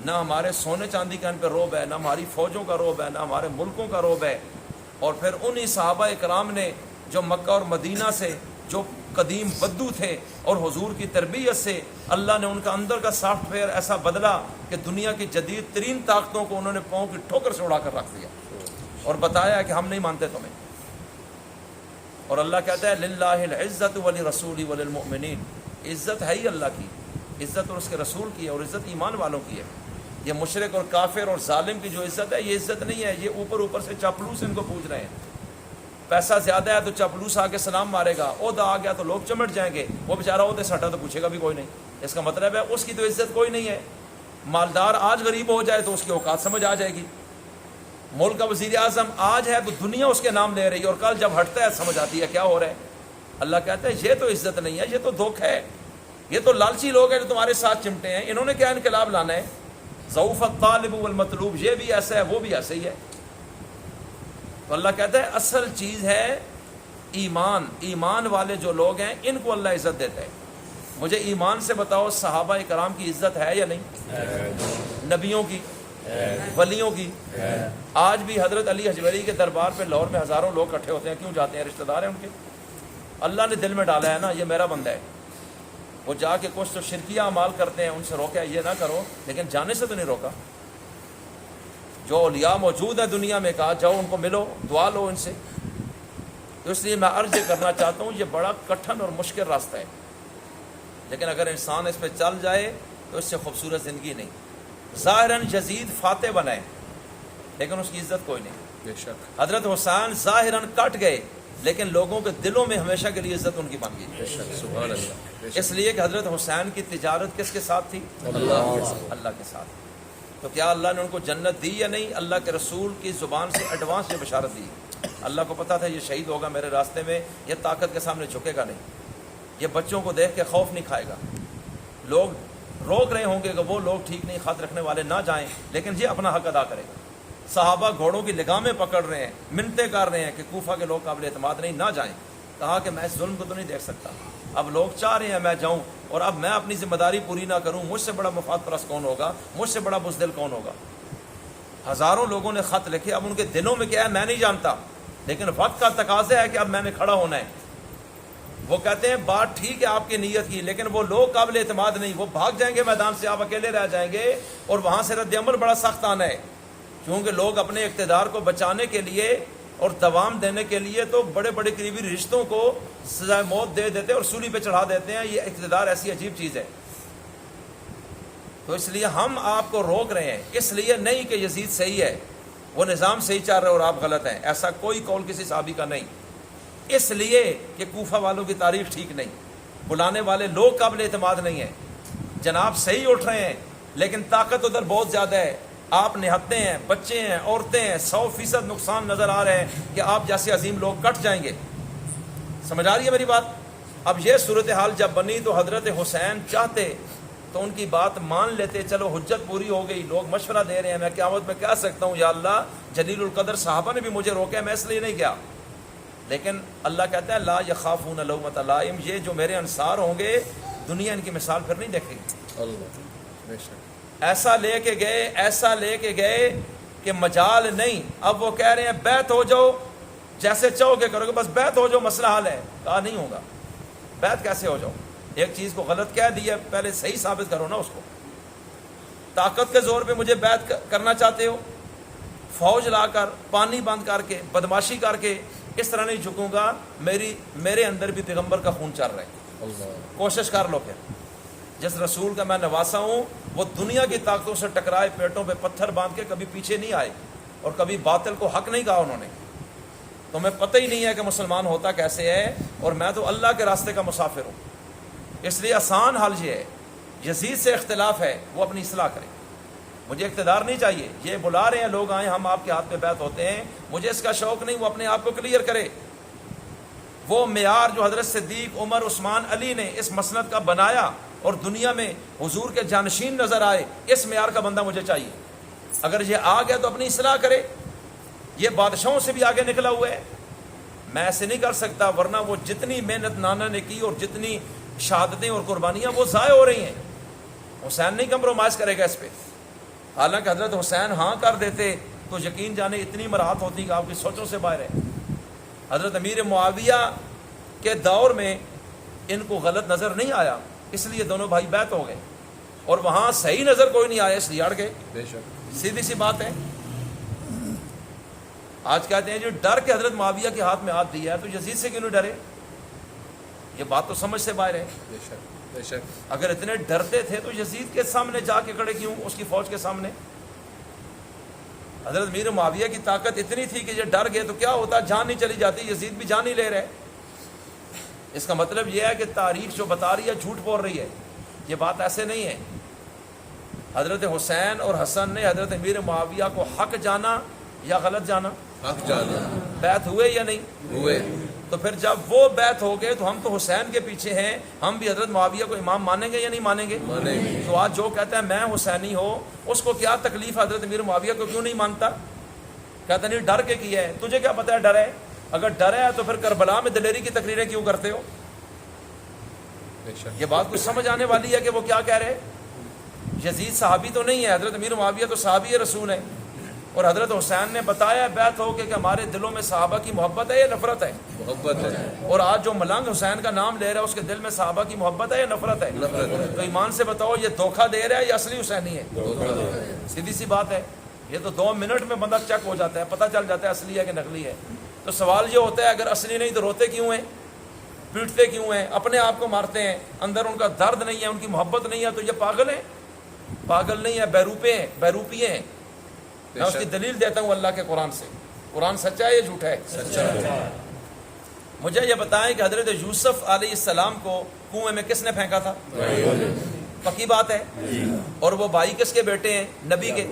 نہ ہمارے سونے چاندی کا ان پہ روب ہے، نہ ہماری فوجوں کا روب ہے، نہ ہمارے ملکوں کا روب ہے۔ اور پھر انہی صحابہ اکرام نے جو مکہ اور مدینہ سے جو قدیم بدو تھے اور حضور کی تربیت سے اللہ نے ان کا اندر کا سافٹ ویئر ایسا بدلا کہ دنیا کی جدید ترین طاقتوں کو انہوں نے پاؤں کی ٹھوکر سے اڑا کر رکھ دیا اور بتایا کہ ہم نہیں مانتے تمہیں۔ اور اللہ کہتا ہے للہ العزت ولرسول وللمؤمنین، عزت ہے ہی اللہ کی، عزت اور اس کے رسول کی ہے، اور عزت ایمان والوں کی ہے۔ یہ مشرک اور کافر اور ظالم کی جو عزت ہے یہ عزت نہیں ہے، یہ اوپر سے چاپلوس ان کو پوچھ رہے ہیں۔ پیسہ زیادہ ہے تو چاپلوس آ کے سلام مارے گا، عہدہ آ گیا تو لوگ چمٹ جائیں گے، وہ بیچارہ عہدے سے ہٹا تو پوچھے گا بھی کوئی نہیں، اس کا مطلب ہے اس کی تو عزت کوئی نہیں ہے۔ مالدار آج غریب ہو جائے تو اس کی اوقات سمجھ آ جائے گی، ملک کا وزیر اعظم آج ہے تو دنیا اس کے نام لے رہی ہے، اور کل جب ہٹتا ہے سمجھ آتی ہے کیا ہو رہا ہے۔ اللہ کہتا ہے یہ تو عزت نہیں ہے، یہ تو دھوکہ ہے، یہ تو لالچی لوگ ہیں جو تمہارے ساتھ چمٹے ہیں، انہوں نے کیا انقلاب لانا ہے؟ ضعف الطالب والمطلوب، یہ بھی ایسا ہے وہ بھی ایسا ہی ہے۔ تو اللہ کہتا ہے اصل چیز ہے ایمان، ایمان والے جو لوگ ہیں ان کو اللہ عزت دیتا ہے۔ مجھے ایمان سے بتاؤ صحابہ کرام کی عزت ہے یا نہیں؟ نبیوں کی، ولیوں کی۔ آج بھی حضرت علی حجویری کے دربار پہ لاہور میں ہزاروں لوگ اکٹھے ہوتے ہیں، کیوں جاتے ہیں؟ رشتہ دار ہیں ان کے، اللہ نے دل میں ڈالا ہے نا یہ میرا بندہ ہے۔ وہ جا کے کچھ تو شرکیہ اعمال کرتے ہیں، ان سے روکا یہ نہ کرو، لیکن جانے سے تو نہیں روکا۔ جو اولیاء موجود ہے دنیا میں کہا جاؤ ان کو ملو، دعا لو ان سے۔ تو اس لیے میں عرض کرنا چاہتا ہوں یہ بڑا کٹھن اور مشکل راستہ ہے، لیکن اگر انسان اس پہ چل جائے تو اس سے خوبصورت زندگی نہیں۔ ظاہراً یزید فاتح بنائے لیکن اس کی عزت کوئی نہیں۔ بے شک حضرت حسین ظاہراً کٹ گئے لیکن لوگوں کے دلوں میں ہمیشہ کے لیے عزت ان کی بن گئی، بے شک، سبحان اللہ۔ اس لیے کہ حضرت حسین کی تجارت کس کے ساتھ تھی؟ اللہ کے ساتھ۔ تو کیا اللہ نے ان کو جنت دی یا نہیں؟ اللہ کے رسول کی زبان سے ایڈوانس یہ بشارت دی۔ اللہ کو پتا تھا یہ شہید ہوگا میرے راستے میں، یہ طاقت کے سامنے جھکے گا نہیں، یہ بچوں کو دیکھ کے خوف نہیں کھائے گا۔ لوگ روک رہے ہوں گے کہ وہ لوگ ٹھیک نہیں، خط رکھنے والے نہ جائیں، لیکن یہ اپنا حق ادا کرے گا۔ صحابہ گھوڑوں کی لگامیں پکڑ رہے ہیں، منتیں کر رہے ہیں کہ کوفہ کے لوگ قابل اعتماد نہیں، نہ جائیں۔ کہا کہ میں اس ظلم کو تو نہیں دیکھ سکتا، اب لوگ چاہ رہے ہیں میں جاؤں، اور اب میں اپنی ذمہ داری پوری نہ کروں، مجھ سے بڑا مفاد پرست کون ہوگا؟ مجھ سے بڑا بزدل کون ہوگا؟ ہزاروں لوگوں نے خط لکھے، اب ان کے دلوں میں کیا ہے میں نہیں جانتا، لیکن وقت کا تقاضا ہے کہ اب میں نے کھڑا ہونا ہے۔ وہ کہتے ہیں بات ٹھیک ہے آپ کی نیت کی، لیکن وہ لوگ قابل اعتماد نہیں، وہ بھاگ جائیں گے میدان سے، آپ اکیلے رہ جائیں گے، اور وہاں سے رد عمل بڑا سخت آنا ہے، کیونکہ لوگ اپنے اقتدار کو بچانے کے لیے اور دوام دینے کے لیے تو بڑے بڑے قریبی رشتوں کو سزائے موت دے دیتے اور سولی پہ چڑھا دیتے ہیں۔ یہ اقتدار ایسی عجیب چیز ہے۔ تو اس لیے ہم آپ کو روک رہے ہیں، اس لیے نہیں کہ یزید صحیح ہے، وہ نظام صحیح چل رہا ہے اور آپ غلط ہیں، ایسا کوئی قول کسی صحابی کا نہیں، اس لیے کہ کوفہ والوں کی تاریخ ٹھیک نہیں، بلانے والے لوگ قابل اعتماد نہیں ہیں، جناب صحیح اٹھ رہے ہیں لیکن طاقت ادھر بہت زیادہ ہے، آپ نہتے ہیں، بچے ہیں، عورتیں ہیں، 100% نقصان نظر آ رہے ہیں کہ آپ جیسے عظیم لوگ کٹ جائیں گے۔ سمجھ آ رہی ہے میری بات؟ اب یہ صورتحال جب بنی تو حضرت حسین چاہتے تو ان کی بات مان لیتے، چلو حجت پوری ہو گئی، لوگ مشورہ دے رہے ہیں، میں قیامت میں کہہ سکتا ہوں یا اللہ جلیل القدر صحابہ نے بھی مجھے روکا ہے، میں اس لیے نہیں گیا، لیکن اللہ کہتا ہے لا یخافون لومۃ لائم، یہ جو میرے انصار ہوں گے دنیا ان کی مثال پھر نہیں دیکھے گی۔ اللہ بے شک ایسا لے کے گئے کہ مجال نہیں۔ اب وہ کہہ رہے ہیں بیعت ہو جاؤ، جیسے چاہو گے کرو گے، بس بیعت ہو جاؤ، مسئلہ حل ہے۔ کہا نہیں ہوگا، بیعت کیسے ہو جاؤ؟ ایک چیز کو غلط کہہ دیا، پہلے صحیح ثابت کرو نا اس کو۔ طاقت کے زور پہ مجھے بیعت کرنا چاہتے ہو، فوج لا کر، پانی بند کر کے، بدماشی کر کے، اس طرح نہیں جھکوں گا۔ میرے اندر بھی پیغمبر کا خون چل رہا ہے، اللہ کوشش کر لو۔ پھر جس رسول کا میں نواسا ہوں وہ دنیا کی طاقتوں سے ٹکرائے، پیٹوں پہ پتھر باندھ کے کبھی پیچھے نہیں آئے، اور کبھی باطل کو حق نہیں کہا انہوں نے۔ تمہیں پتہ ہی نہیں ہے کہ مسلمان ہوتا کیسے ہے، اور میں تو اللہ کے راستے کا مسافر ہوں۔ اس لیے آسان حل یہ ہے، یزید سے اختلاف ہے وہ اپنی اصلاح کرے، مجھے اقتدار نہیں چاہیے۔ یہ بلا رہے ہیں لوگ آئیں ہم آپ کے ہاتھ میں بیعت ہوتے ہیں، مجھے اس کا شوق نہیں، وہ اپنے آپ کو کلیئر کرے۔ وہ معیار جو حضرت صدیق، عمر، عثمان، علی نے اس مسند کا بنایا اور دنیا میں حضور کے جانشین نظر آئے، اس معیار کا بندہ مجھے چاہیے۔ اگر یہ آ گیا تو اپنی اصلاح کرے۔ یہ بادشاہوں سے بھی آگے نکلا ہوا ہے، میں ایسے نہیں کر سکتا، ورنہ وہ جتنی محنت نانا نے کی اور جتنی شہادتیں اور قربانیاں وہ ضائع ہو رہی ہیں۔ حسین نہیں کمپرومائز کرے گا اس پہ، حالانکہ حضرت حسین ہاں کر دیتے تو یقین جانے اتنی مراحت ہوتی کہ آپ کی سوچوں سے باہر ہے۔ حضرت امیر معاویہ کے دور میں ان کو غلط نظر نہیں آیا، اس لیے دونوں بھائی بیعت ہو گئے، اور وہاں صحیح نظر کوئی نہیں آیا اس لیے اڑ گئے۔ بے شک سیدھی سی بات ہے۔ آج کہتے ہیں جو ڈر کے حضرت معاویہ کے ہاتھ میں ہاتھ دیا ہے تو یزید سے کیوں نہیں ڈرے؟ یہ بات تو سمجھ سے باہر ہے۔ بے شک بے شک اگر اتنے ڈرتے تھے تو یزید کے سامنے جا کے کھڑے کیوں، اس کی فوج کے سامنے؟ حضرت امیر معاویہ کی طاقت اتنی تھی کہ یہ ڈر گئے تو کیا ہوتا، جان نہیں چلی جاتی، یزید بھی جان نہیں لے رہے۔ اس کا مطلب یہ ہے کہ تاریخ جو بتا رہی ہے جھوٹ بول رہی ہے، یہ بات ایسے نہیں ہے۔ حضرت حسین اور حسن نے حضرت امیر معاویہ کو حق جانا یا غلط جانا؟ حق جانا بیعت ہوئے یا نہیں ہوئے۔ تو پھر جب وہ بیعت ہو گئے تو ہم تو حسین کے پیچھے ہیں، ہم بھی حضرت معاویہ کو امام مانیں گے یا نہیں مانیں گے؟ مانیں گے۔ تو آج جو کہتا ہے میں حسینی ہو، اس کو کیا تکلیف حضرت امیر معاویہ کو کیوں نہیں مانتا؟ کہتا نہیں ڈر کے کیا ہے، تجھے کیا پتہ ہے ڈر ہے؟ اگر ڈر ہے تو پھر کربلا میں دلیری کی تقریریں کیوں کرتے ہو؟ بے شک یہ بات کچھ سمجھ آنے والی ہے کہ وہ کیا کہہ رہے؟ یزید صحابی تو نہیں ہے، حضرت امیر معاویہ تو صحابی رسول ہے، اور حضرت حسین نے بتایا بیعت ہو کے کہ ہمارے دلوں میں صحابہ کی محبت ہے یا نفرت ہے؟ محبت ہے۔ اور آج جو ملنگ حسین کا نام لے رہا ہے اس کے دل میں صحابہ کی محبت ہے یا نفرت ہے؟ نفرت ہے۔ تو ایمان سے بتاؤ یہ دھوکہ دے رہا ہے یا اصلی حسینی ہے؟ سیدھی سی بات ہے، یہ تو 2 منٹ میں بندہ چیک ہو جاتا ہے، پتہ چل جاتا ہے اصلی ہے کہ نقلی ہے۔ تو سوال یہ ہوتا ہے اگر اصلی نہیں تو روتے کیوں ہیں، پیٹتے کیوں ہیں، اپنے آپ کو مارتے ہیں، اندر ان کا درد نہیں ہے، ان کی محبت نہیں ہے، تو یہ پاگل ہیں؟ پاگل نہیں ہے، بیروپے ہیں، بیروپیے ہیں۔ میں اس کی دلیل دیتا ہوں اللہ کے قرآن سے، قرآن سچا ہے یا جھوٹا ہے؟ سچا ہے۔ مجھے یہ بتائیں کہ حضرت یوسف علیہ السلام کو کنویں میں کس نے پھینکا تھا؟ پکی بات ہے۔ اور وہ بھائی کس کے بیٹے ہیں؟ نبی کے،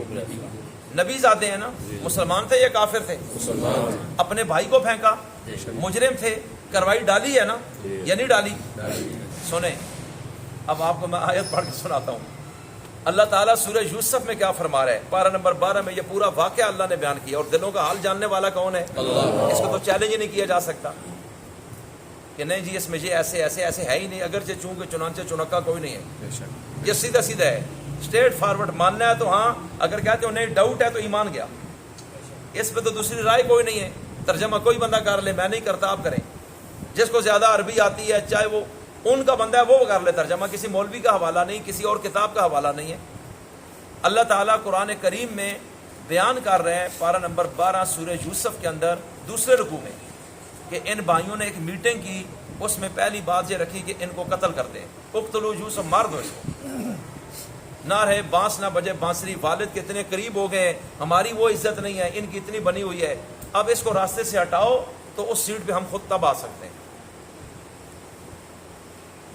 نبی زادے ہیں نا۔ مسلمان تھے یا کافر تھے؟ مسلمان اپنے بھائی کو پھینکا، مجرم تھے، کارروائی ڈالی ہے نا یا نہیں ڈالی؟ سنیں اب آپ کو میں آیت پڑھ کے سناتا ہوں۔ اللہ تعالیٰ سورہ یوسف میں کیا فرما رہا ہے؟ پارہ نمبر 12 میں یہ پورا واقعہ اللہ نے بیان کیا، اور دلوں کا حال جاننے والا کون ہے؟ اللہ۔ اس کو تو چیلنج ہی نہیں کیا جا سکتا کہ نہیں جی اس میں یہ ایسے ایسے ایسے ہے ہی نہیں، اگرچہ چونکہ چنانچہ چنکا کوئی نہیں ہے، بے شک یہ سیدھا سیدھا ہے، اسٹریٹ فارورڈ ماننا ہے تو ہاں، اگر کہتے ہو نہیں ڈاؤٹ ہے تو ایمان گیا، اس پہ تو دوسری رائے کوئی نہیں ہے۔ ترجمہ کوئی بندہ کر لے، میں نہیں کرتا، آپ کریں۔ جس کو زیادہ عربی آتی ہے چاہے وہ ان کا بندہ ہے وہ کر لے ترجمہ، کسی مولوی کا حوالہ نہیں، کسی اور کتاب کا حوالہ نہیں ہے۔ اللہ تعالیٰ قرآن کریم میں بیان کر رہے ہیں پارہ نمبر 12 سورہ یوسف کے اندر دوسرے رکوع میں کہ ان بھائیوں نے ایک میٹنگ کی، اس میں پہلی بات یہ رکھی کہ ان کو قتل کر دیں، اقتلوا یوسف، مار دو اس کو، نہ رہے بانس نہ بجے بانسری، والد کے اتنے قریب ہو گئے ہیں، ہماری وہ عزت نہیں ہے، ان کی اتنی بنی ہوئی ہے، اب اس کو راستے سے ہٹاؤ تو اس سیٹ پہ ہم خود تب آ سکتے ہیں۔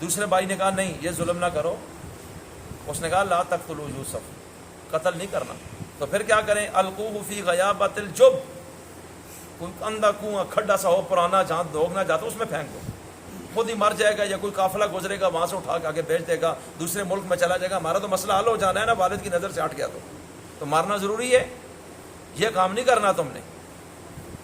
دوسرے بھائی نے کہا نہیں یہ ظلم نہ کرو، اس نے کہا لا تقتلوا یوسف، قتل نہیں کرنا، تو پھر کیا کریں؟ القوہ فی غیابۃ الجب، کوئی اندھا کنواں کھڈا سا ہو پرانا جہاں دوگ نہ جاتا اس میں پھینک دو، خود ہی مر جائے گا یا کوئی قافلہ گزرے گا وہاں سے اٹھا کے آگے بھیج دے گا، دوسرے ملک میں چلا جائے گا، ہمارا تو مسئلہ حل ہو جانا ہے نا، والد کی نظر سے ہٹ گیا تو مارنا ضروری ہے؟ یہ کام نہیں کرنا تم نے،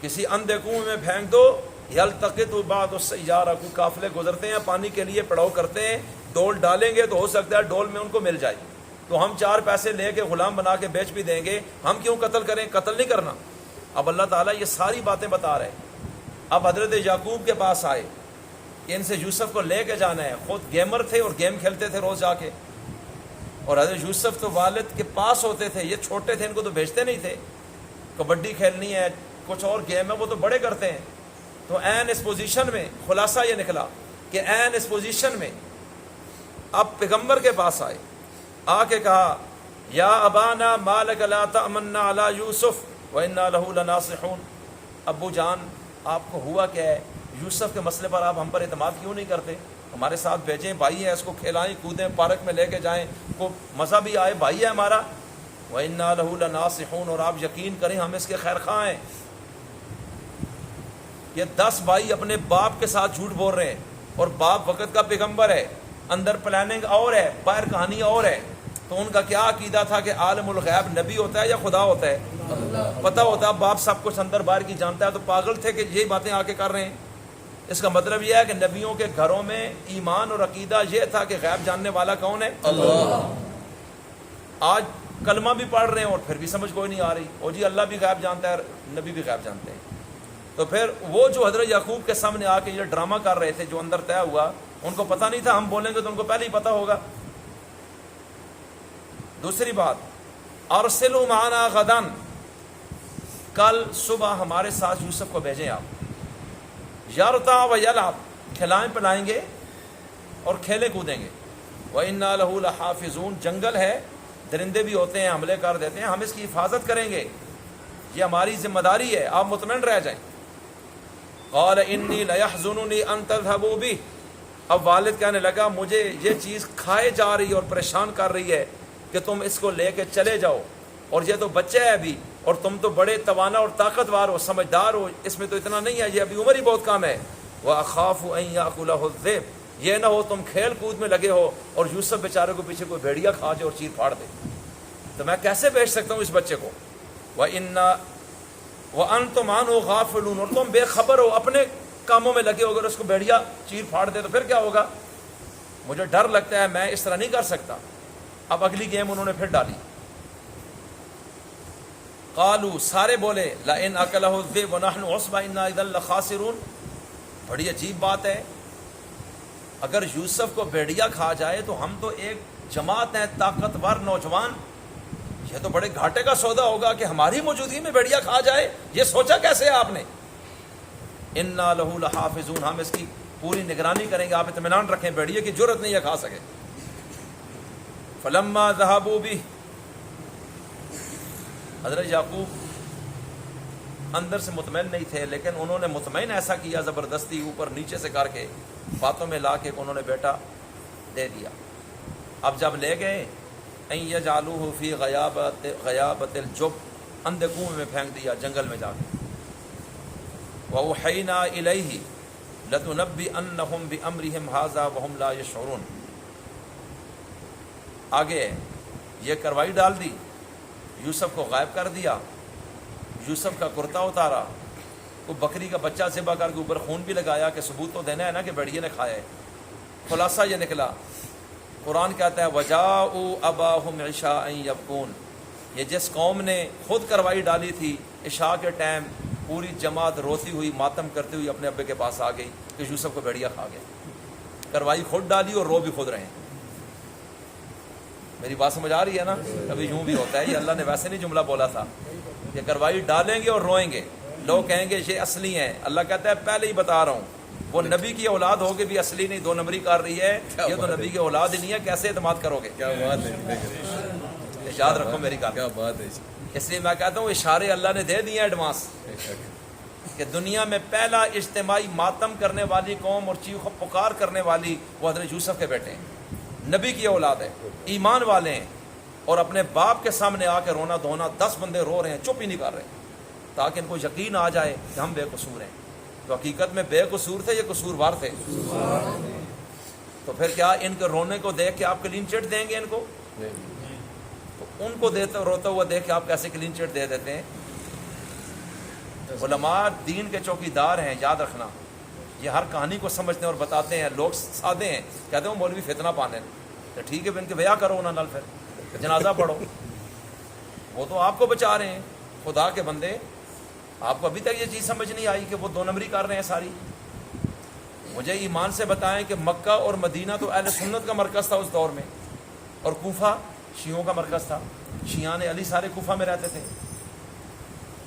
کسی اندھے کنویں میں پھینک دو یلتقط بعض السیارہ، کوئی قافلے گزرتے ہیں پانی کے لیے پڑاؤ کرتے ہیں، ڈول ڈالیں گے تو ہو سکتا ہے ڈول میں ان کو مل جائے، تو ہم 4 پیسے لے کے غلام بنا کے بیچ بھی دیں گے، ہم کیوں قتل کریں؟ قتل نہیں کرنا۔ اب اللہ تعالیٰ یہ ساری باتیں بتا رہے ہیں۔ اب حضرت یعقوب کے پاس آئے کہ ان سے یوسف کو لے کے جانا ہے، خود گیمر تھے اور گیم کھیلتے تھے روز جا کے، اور حضرت یوسف تو والد کے پاس ہوتے تھے، یہ چھوٹے تھے، ان کو تو بھیجتے نہیں تھے، کبڈی کھیلنی ہے کچھ اور گیم ہے وہ تو بڑے کرتے ہیں۔ تو این اس پوزیشن میں خلاصہ یہ نکلا کہ این اس پوزیشن میں اب پیغمبر کے پاس آئے، آ کے کہا یا ابانا ما لک لا تأمنا علی یوسف وإنا لہ لناصحون، ابو جان آپ کو ہوا کیا ہے؟ یوسف کے مسئلے پر آپ ہم پر اعتماد کیوں نہیں کرتے؟ ہمارے ساتھ بھیجیں، بھائی ہے، اس کو کھلائیں کودیں، پارک میں لے کے جائیں، کو مزہ بھی آئے، بھائی ہے ہمارا۔ وإنا لہ لناصحون، اور آپ یقین کریں ہم اس کے خیر خواہ ہیں۔ یہ 10 بھائی اپنے باپ کے ساتھ جھوٹ بول رہے ہیں، اور باپ وقت کا پیغمبر ہے، اندر پلاننگ اور ہے، باہر کہانی اور ہے۔ تو ان کا کیا عقیدہ تھا کہ عالم الغیب نبی ہوتا ہے یا خدا ہوتا ہے؟ پتہ ہوتا باپ سب کچھ اندر باہر کی جانتا ہے، تو پاگل تھے کہ یہی باتیں آ کے کر رہے ہیں۔ اس کا مطلب یہ ہے کہ نبیوں کے گھروں میں ایمان اور عقیدہ یہ تھا کہ غیب جاننے والا کون ہے؟ اللہ۔ آج کلمہ بھی پڑھ رہے ہیں اور پھر بھی سمجھ کوئی نہیں آ رہی، اور جی اللہ بھی غیب جانتا ہے، نبی بھی غیب جانتے ہیں۔ تو پھر وہ جو حضرت یعقوب کے سامنے آ کے یہ ڈرامہ کر رہے تھے، جو اندر طے ہوا، ان کو پتہ نہیں تھا ہم بولیں گے تو ان کو پہلے ہی پتہ ہوگا۔ دوسری بات، ارسلوا معنا غدا، کل صبح ہمارے ساتھ یوسف کو بھیجیں آپ، یرتع و یلعب، کھلائیں پلائیں گے اور کھیلیں کودیں گے، وإنا لہ لحافظون، جنگل ہے، درندے بھی ہوتے ہیں، حملے کر دیتے ہیں، ہم اس کی حفاظت کریں گے، یہ ہماری ذمہ داری ہے، آپ مطمئن رہ جائیں۔ قال انی لیحزننی ان تذهبوا بہ، اب والد کہنے لگا مجھے یہ چیز کھائے جا رہی ہے اور پریشان کر رہی ہے کہ تم اس کو لے کے چلے جاؤ، اور یہ تو بچہ ہے ابھی، اور تم تو بڑے توانا اور طاقتور ہو، سمجھدار ہو، اس میں تو اتنا نہیں ہے، یہ ابھی عمر ہی بہت کم ہے۔ وَأَخَافُ أَن يَأْكُلَهُ الذِّئْبُ، یہ نہ ہو تم کھیل کود میں لگے ہو اور یوسف بیچارے کو پیچھے کوئی بھیڑیا کھا جائے اور چیر پھاڑ دے، تو میں کیسے بیچ سکتا ہوں اس بچے کو؟ وَأَنْتُمْ عَنْهُ غَافِلُونَ، اور تم بے خبر ہو، اپنے کاموں میں لگے ہو، اگر اس کو بھیڑیا چیر پھاڑ دے تو پھر کیا ہوگا؟ مجھے ڈر لگتا ہے، میں اس طرح نہیں کر سکتا۔ اب اگلی گیم انہوں نے پھر ڈالی، قالوا، سارے بولے، لئن اکلہ الذئب ونحن عصبہ انا اذا لخاسرون، بڑی عجیب بات ہے، اگر یوسف کو بھیڑیا کھا جائے تو ہم تو ایک جماعت ہیں، طاقتور نوجوان، یہ تو بڑے گھاٹے کا سودا ہوگا کہ ہماری موجودگی میں بھیڑیا کھا جائے، یہ سوچا کیسے آپ نے؟ انا لہ لحافظون، ہم اس کی پوری نگرانی کریں گے، آپ اطمینان رکھیں، بھیڑیا کی جرت نہیں ہے کھا سکے۔ فلما ذهبوا به، حضرت یعقوب اندر سے مطمئن نہیں تھے، لیکن انہوں نے مطمئن ایسا کیا زبردستی اوپر نیچے سے کر کے، باتوں میں لا کے انہوں نے بیٹا دے دیا۔ اب جب لے گئے، ان یجعلوہ فی غیابۃ الجب، اندھے کنویں میں پھینک دیا، جنگل میں جا کے۔ وأوحینا الیہ لتنبئنہم بامرہم ھذا وہم لا یشعرون، آگے یہ کروائی ڈال دی، یوسف کو غائب کر دیا، یوسف کا کرتا اتارا، کو بکری کا بچہ ذبح کر کے اوپر خون بھی لگایا کہ ثبوت تو دینا ہے نا کہ بھیڑیے نے کھایا ہے۔ خلاصہ یہ نکلا، قرآن کہتا ہے وَجَاءُوا أَبَاهُمْ عِشَاءً يَبْكُونَ، یہ جس قوم نے خود کروائی ڈالی تھی، عشاء کے ٹائم پوری جماعت روتی ہوئی ماتم کرتے ہوئی اپنے ابے کے پاس آ گئی کہ یوسف کو بھیڑیا کھا گیا، کروائی خود ڈالی اور رو بھی خود رہے ہیں۔ میری بات سمجھ آ رہی ہے نا؟ کبھی یوں بھی ہوتا ہے، یہ اللہ نے ویسے نہیں جملہ بولا تھا کہ کروائی ڈالیں گے اور روئیں گے، لوگ کہیں گے یہ اصلی ہیں، اللہ کہتا ہے پہلے ہی بتا رہا ہوں، وہ نبی کی اولاد ہوگی بھی اصلی نہیں، 2 نمبری کر رہی ہے، یہ تو نبی کی اولاد ہی نہیں ہے، کیسے اعتماد کرو گے؟ کیا بات ہے، یاد رکھو میری بات، کیا بات ہے، اس لیے میں کہتا ہوں اشارے اللہ نے دے دیے ایڈوانس کہ دنیا میں پہلا اجتماعی ماتم کرنے والی قوم اور چیخ و پکار کرنے والی وہ حضرت یوسف کے بیٹے ہیں، نبی کی اولاد ہے، ایمان والے ہیں، اور اپنے باپ کے سامنے آ کے رونا دھونا، 10 بندے رو رہے ہیں، چپ ہی نہیں کر رہے، تاکہ ان کو یقین آ جائے کہ ہم بے قصور ہیں، تو حقیقت میں بے قصور تھے، یہ قصوروار تھے۔ تو پھر کیا ان کے رونے کو دیکھ کے آپ کلین چٹ دیں گے ان کو؟ تو ان کو دیتے روتا ہوا دیکھ کے آپ کیسے کلین چٹ دے دیتے ہیں؟ علماء دین کے چوکیدار ہیں، یاد رکھنا. یہ ہر کہانی کو سمجھتے ہیں اور بتاتے ہیں. لوگ سادے ہیں، کہتے ہیں مولوی فتنہ پانے، تو ٹھیک ہے ان کے بیاہ کرو نا، نل پھر جنازہ پڑھو. وہ تو آپ کو بچا رہے ہیں. خدا کے بندے، آپ کو ابھی تک یہ چیز سمجھ نہیں آئی کہ وہ 2 نمبری کر رہے ہیں ساری. مجھے ایمان سے بتائیں کہ مکہ اور مدینہ تو اہل سنت کا مرکز تھا اس دور میں، اور کوفہ شیعوں کا مرکز تھا. شیعان علی سارے کوفہ میں رہتے تھے.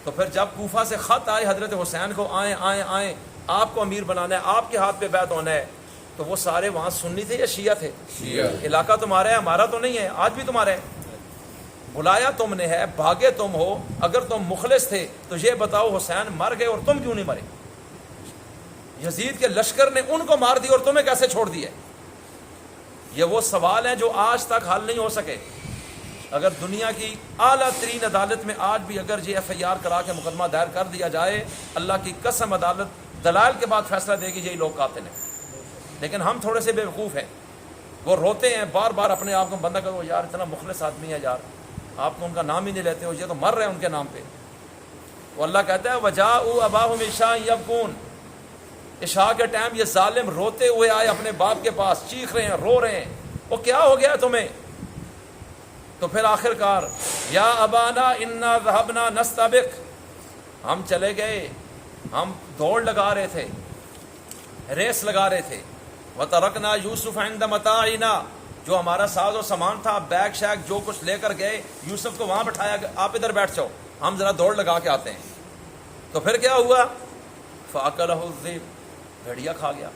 تو پھر جب کوفہ سے خط آئے حضرت حسین کو، آئیں آئیں آئیں آپ کو امیر بنانا ہے، آپ کے ہاتھ پہ بیعت ہونا ہے، تو وہ سارے وہاں سنی تھے یا شیعہ تھے؟ علاقہ تمہارا ہے، ہمارا تو نہیں ہے، آج بھی تمہارا ہے. بلایا تم نے ہے، بھاگے تم ہو. اگر تم مخلص تھے تو یہ بتاؤ حسین مر گئے اور تم کیوں نہیں مرے؟ یزید کے لشکر نے ان کو مار دی اور تمہیں کیسے چھوڑ دیا؟ یہ وہ سوال ہیں جو آج تک حل نہیں ہو سکے. اگر دنیا کی اعلیٰ ترین عدالت میں آج بھی اگر یہ FIR کرا کے مقدمہ دائر کر دیا جائے، اللہ کی قسم عدالت دلائل کے بعد فیصلہ دے گی یہی لوگ قاتل ہیں. لیکن ہم تھوڑے سے بیوقوف ہیں، وہ روتے ہیں بار بار اپنے آپ کو بندہ کرو، یار اتنا مخلص آدمی ہے یار، آپ تو ان کا نام ہی نہیں لیتے ہو، یہ تو مر رہے ہیں ان کے نام پہ. وہ اللہ کہتا ہے وَجَاءُوا أَبَاهُمْ عِشَاءً يَبْكُونَ. عشاء کے ٹائم یہ ظالم روتے ہوئے آئے اپنے باپ کے پاس، چیخ رہے ہیں، رو رہے ہیں. وہ کیا ہو گیا تمہیں؟ تو پھر آخر کار یا ابانا انا ذهبنا نستبق، ہم چلے گئے، ہم دوڑ لگا رہے تھے، ریس لگا رہے تھے. وترکنا یوسف عند متاعنا، جو ہمارا ساز و سامان تھا، بیگ شیگ جو کچھ لے کر گئے، یوسف کو وہاں بٹھایا، آپ ادھر بیٹھ جاؤ، ہم ذرا دوڑ لگا کے آتے ہیں. تو پھر کیا ہوا؟ فاکلہ الذئب، بھیڑیا کھا گیا.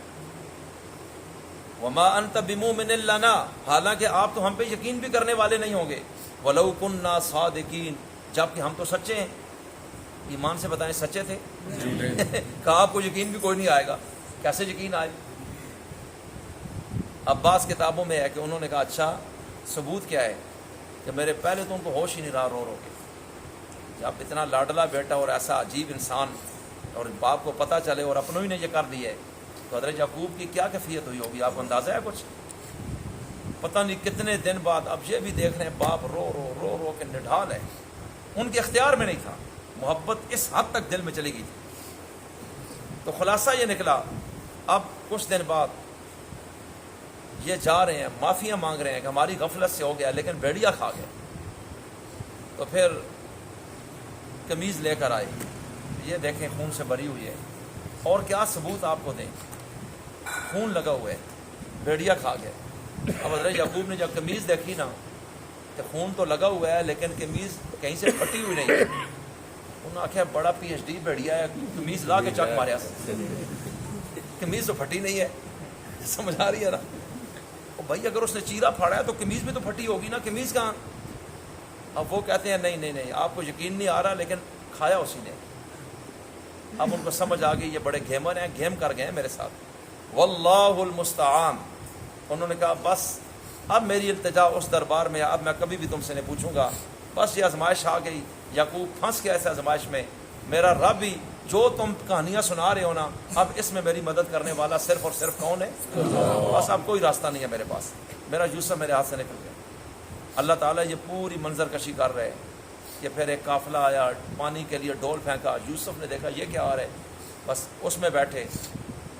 وما انت بمؤمن لنا، حالانکہ آپ تو ہم پہ یقین بھی کرنے والے نہیں ہوں گے. ولو كنا صادقین، جبکہ ہم تو سچے ہیں. ایمان سے بتائیں سچے تھے؟ کہا آپ کو یقین بھی کوئی نہیں آئے گا. کیسے یقین آئے؟ عباس کتابوں میں ہے کہ انہوں نے کہا اچھا ثبوت کیا ہے کہ میرے پہلے تو ان کو ہوش ہی نہیں رہا، رو رو کے. جب اتنا لاڈلا بیٹا اور ایسا عجیب انسان اور باپ کو پتہ چلے اور اپنوں ہی نے یہ کر دیا ہے، تو حضرت یعقوب کی کیا کیفیت ہوئی ہوگی؟ آپ کو اندازہ ہے کچھ؟ پتہ نہیں کتنے دن بعد اب یہ بھی دیکھ رہے ہیں باپ رو رو رو رو کے نڈھال ہے. ان کے اختیار میں نہیں تھا، محبت اس حد تک دل میں چلی گئی تھی. تو خلاصہ یہ نکلا، اب کچھ دن بعد یہ جا رہے ہیں معافیاں مانگ رہے ہیں کہ ہماری غفلت سے ہو گیا، لیکن بھیڑیا کھا گئے. تو پھر قمیض لے کر آئے، یہ دیکھیں خون سے بری ہوئی ہے. اور کیا ثبوت آپ کو دیں؟ خون لگا ہوا ہے، بھیڑیا کھا گئے. اب حضرت یعقوب نے جب قمیض دیکھی نا کہ خون تو لگا ہوا ہے لیکن قمیض کہیں سے پھٹی ہوئی نہیں ہے، انہوں نے آخیا بڑا PhD بھیڑیا ہے، قمیض لا کے چک ماریا، قمیض تو پھٹی نہیں ہے. سمجھ آ رہی ہے نا؟ بھائی اگر اس نے چیرا پھاڑا ہے تو قمیض بھی تو پھٹی ہوگی نا، قمیض کہاں؟ اب وہ کہتے ہیں نہیں نہیں نہیں، آپ کو یقین نہیں آ رہا، لیکن کھایا اسی نے. اب ان کو سمجھ آ گئی یہ بڑے گیمر ہیں، گیم کر گئے ہیں میرے ساتھ. واللہ المستعان. انہوں نے کہا بس اب میری التجا اس دربار میں، اب میں کبھی بھی تم سے نہیں پوچھوں گا، بس یہ آزمائش آ گئی. یعقوب پھنس گیا اس آزمائش میں. میرا رب ہی جو تم کہانیاں سنا رہے ہو نا، اب اس میں میری مدد کرنے والا صرف اور صرف کون ہے؟ بس اب کوئی راستہ نہیں ہے میرے پاس. میرا یوسف میرے ہاتھ سے نکل گیا. اللہ تعالیٰ یہ پوری منظر کشی کر رہے کہ پھر ایک قافلہ آیا، پانی کے لیے ڈول پھینکا. یوسف نے دیکھا یہ کیا آ رہا ہے، بس اس میں بیٹھے.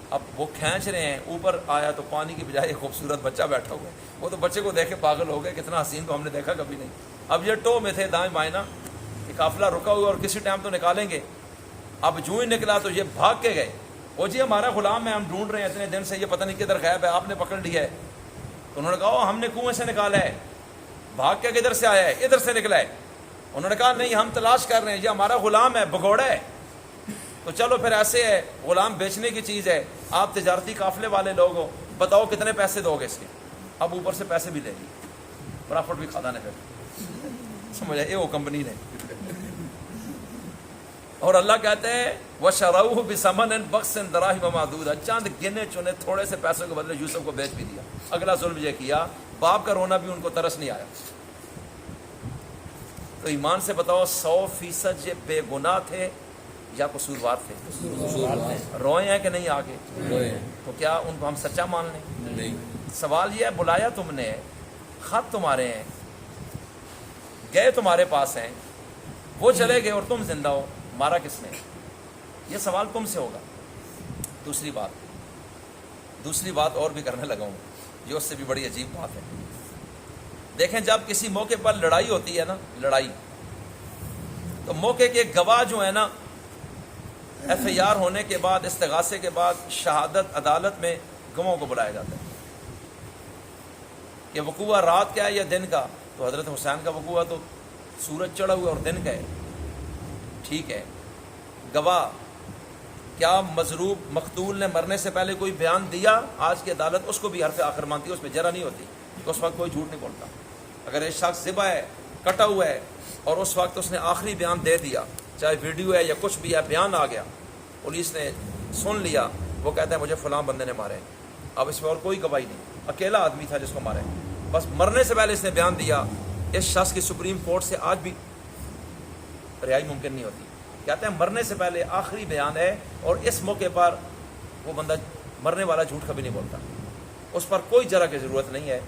اب وہ کھینچ رہے ہیں، اوپر آیا تو پانی کی بجائے ایک خوبصورت بچہ بیٹھا ہوا ہے. وہ تو بچے کو دیکھ کے پاگل ہو گئے، کتنا حسین کو ہم نے دیکھا کبھی نہیں. اب یہ ٹو میں تھے دائیں بائیں نا، کہ قافلہ رکا ہوا اور کسی ٹائم تو نکالیں گے. اب جو ہی نکلا تو یہ بھاگ کے گئے. وہ جی ہمارا غلام ہے، ہم ڈھونڈ رہے ہیں اتنے دن سے، یہ پتہ نہیں کدھر غائب ہے، آپ نے پکڑ لیا ہے. تو انہوں نے کہا ہم نے کنویں سے نکالا ہے. بھاگ کے کدھر سے آیا ہے؟ ادھر سے نکلا ہے. انہوں نے کہا نہیں ہم تلاش کر رہے ہیں، یہ ہمارا غلام ہے، بھگوڑا ہے. تو چلو پھر ایسے ہے، غلام بیچنے کی چیز ہے، آپ تجارتی قافلے والے لوگ ہو، بتاؤ کتنے پیسے دو گے اس کے؟ اب اوپر سے پیسے بھی لے لی، پرافٹ بھی کھانا نے پھر سمجھا یہ وہ کمپنی نے. اور اللہ کہتے ہیں وَشَرَوْهُ بِثَمَنٍ بَخْسٍ دَرَاهِمَ مَعْدُودَةٍ، چند گنے چنے تھوڑے سے پیسوں کے بدلے یوسف کو بیچ بھی دیا. اگلا ظلم یہ کیا، باپ کا رونا بھی ان کو ترس نہیں آیا. تو ایمان سے بتاؤ 100% یہ بے گناہ تھے یا قصوروار تھے؟ روئے ہیں کہ نہیں آگے؟ تو کیا ان کو ہم سچا مان لیں؟ سوال یہ ہے بلایا تم نے، خط تمہارے ہیں، گئے تمہارے پاس ہیں، وہ چلے گئے اور تم زندہ ہو، مارا کس نے؟ یہ سوال تم سے ہوگا. دوسری بات اور بھی کرنے لگا ہوں، یہ اس سے بھی بڑی عجیب بات ہے. دیکھیں جب کسی موقع پر لڑائی ہوتی ہے نا، لڑائی، تو موقع کے گواہ جو ہے نا، ایف آئی آر ہونے کے بعد، استغاثے کے بعد، شہادت عدالت میں گواہوں کو بلایا جاتا ہے کہ وقوع رات کا ہے یا دن کا. تو حضرت حسین کا وقوع تو سورج چڑھا ہوا اور دن کا ہے. ٹھیک ہے، گواہ کیا مضروب مقتول نے مرنے سے پہلے کوئی بیان دیا؟ آج کی عدالت اس کو بھی حرف آخر مانتی ہے، اس میں جرا نہیں ہوتی، اس وقت کوئی جھوٹ نہیں بولتا. اگر ایک شخص ذبح ہے، کٹا ہوا ہے، اور اس وقت اس نے آخری بیان دے دیا، چاہے ویڈیو ہے یا کچھ بھی ہے، بیان آ گیا، پولیس نے سن لیا، وہ کہتا ہے مجھے فلاں بندے نے مارے. اب اس میں اور کوئی گواہی نہیں، اکیلا آدمی تھا جس کو مارے، بس مرنے سے پہلے اس نے بیان دیا. اس شخص کی سپریم کورٹ سے آج بھی رہائی ممکن نہیں ہوتی. کہتے ہیں مرنے سے پہلے آخری بیان ہے، اور اس موقع پر وہ بندہ مرنے والا جھوٹ کبھی نہیں بولتا، اس پر کوئی جرا کی ضرورت نہیں ہے،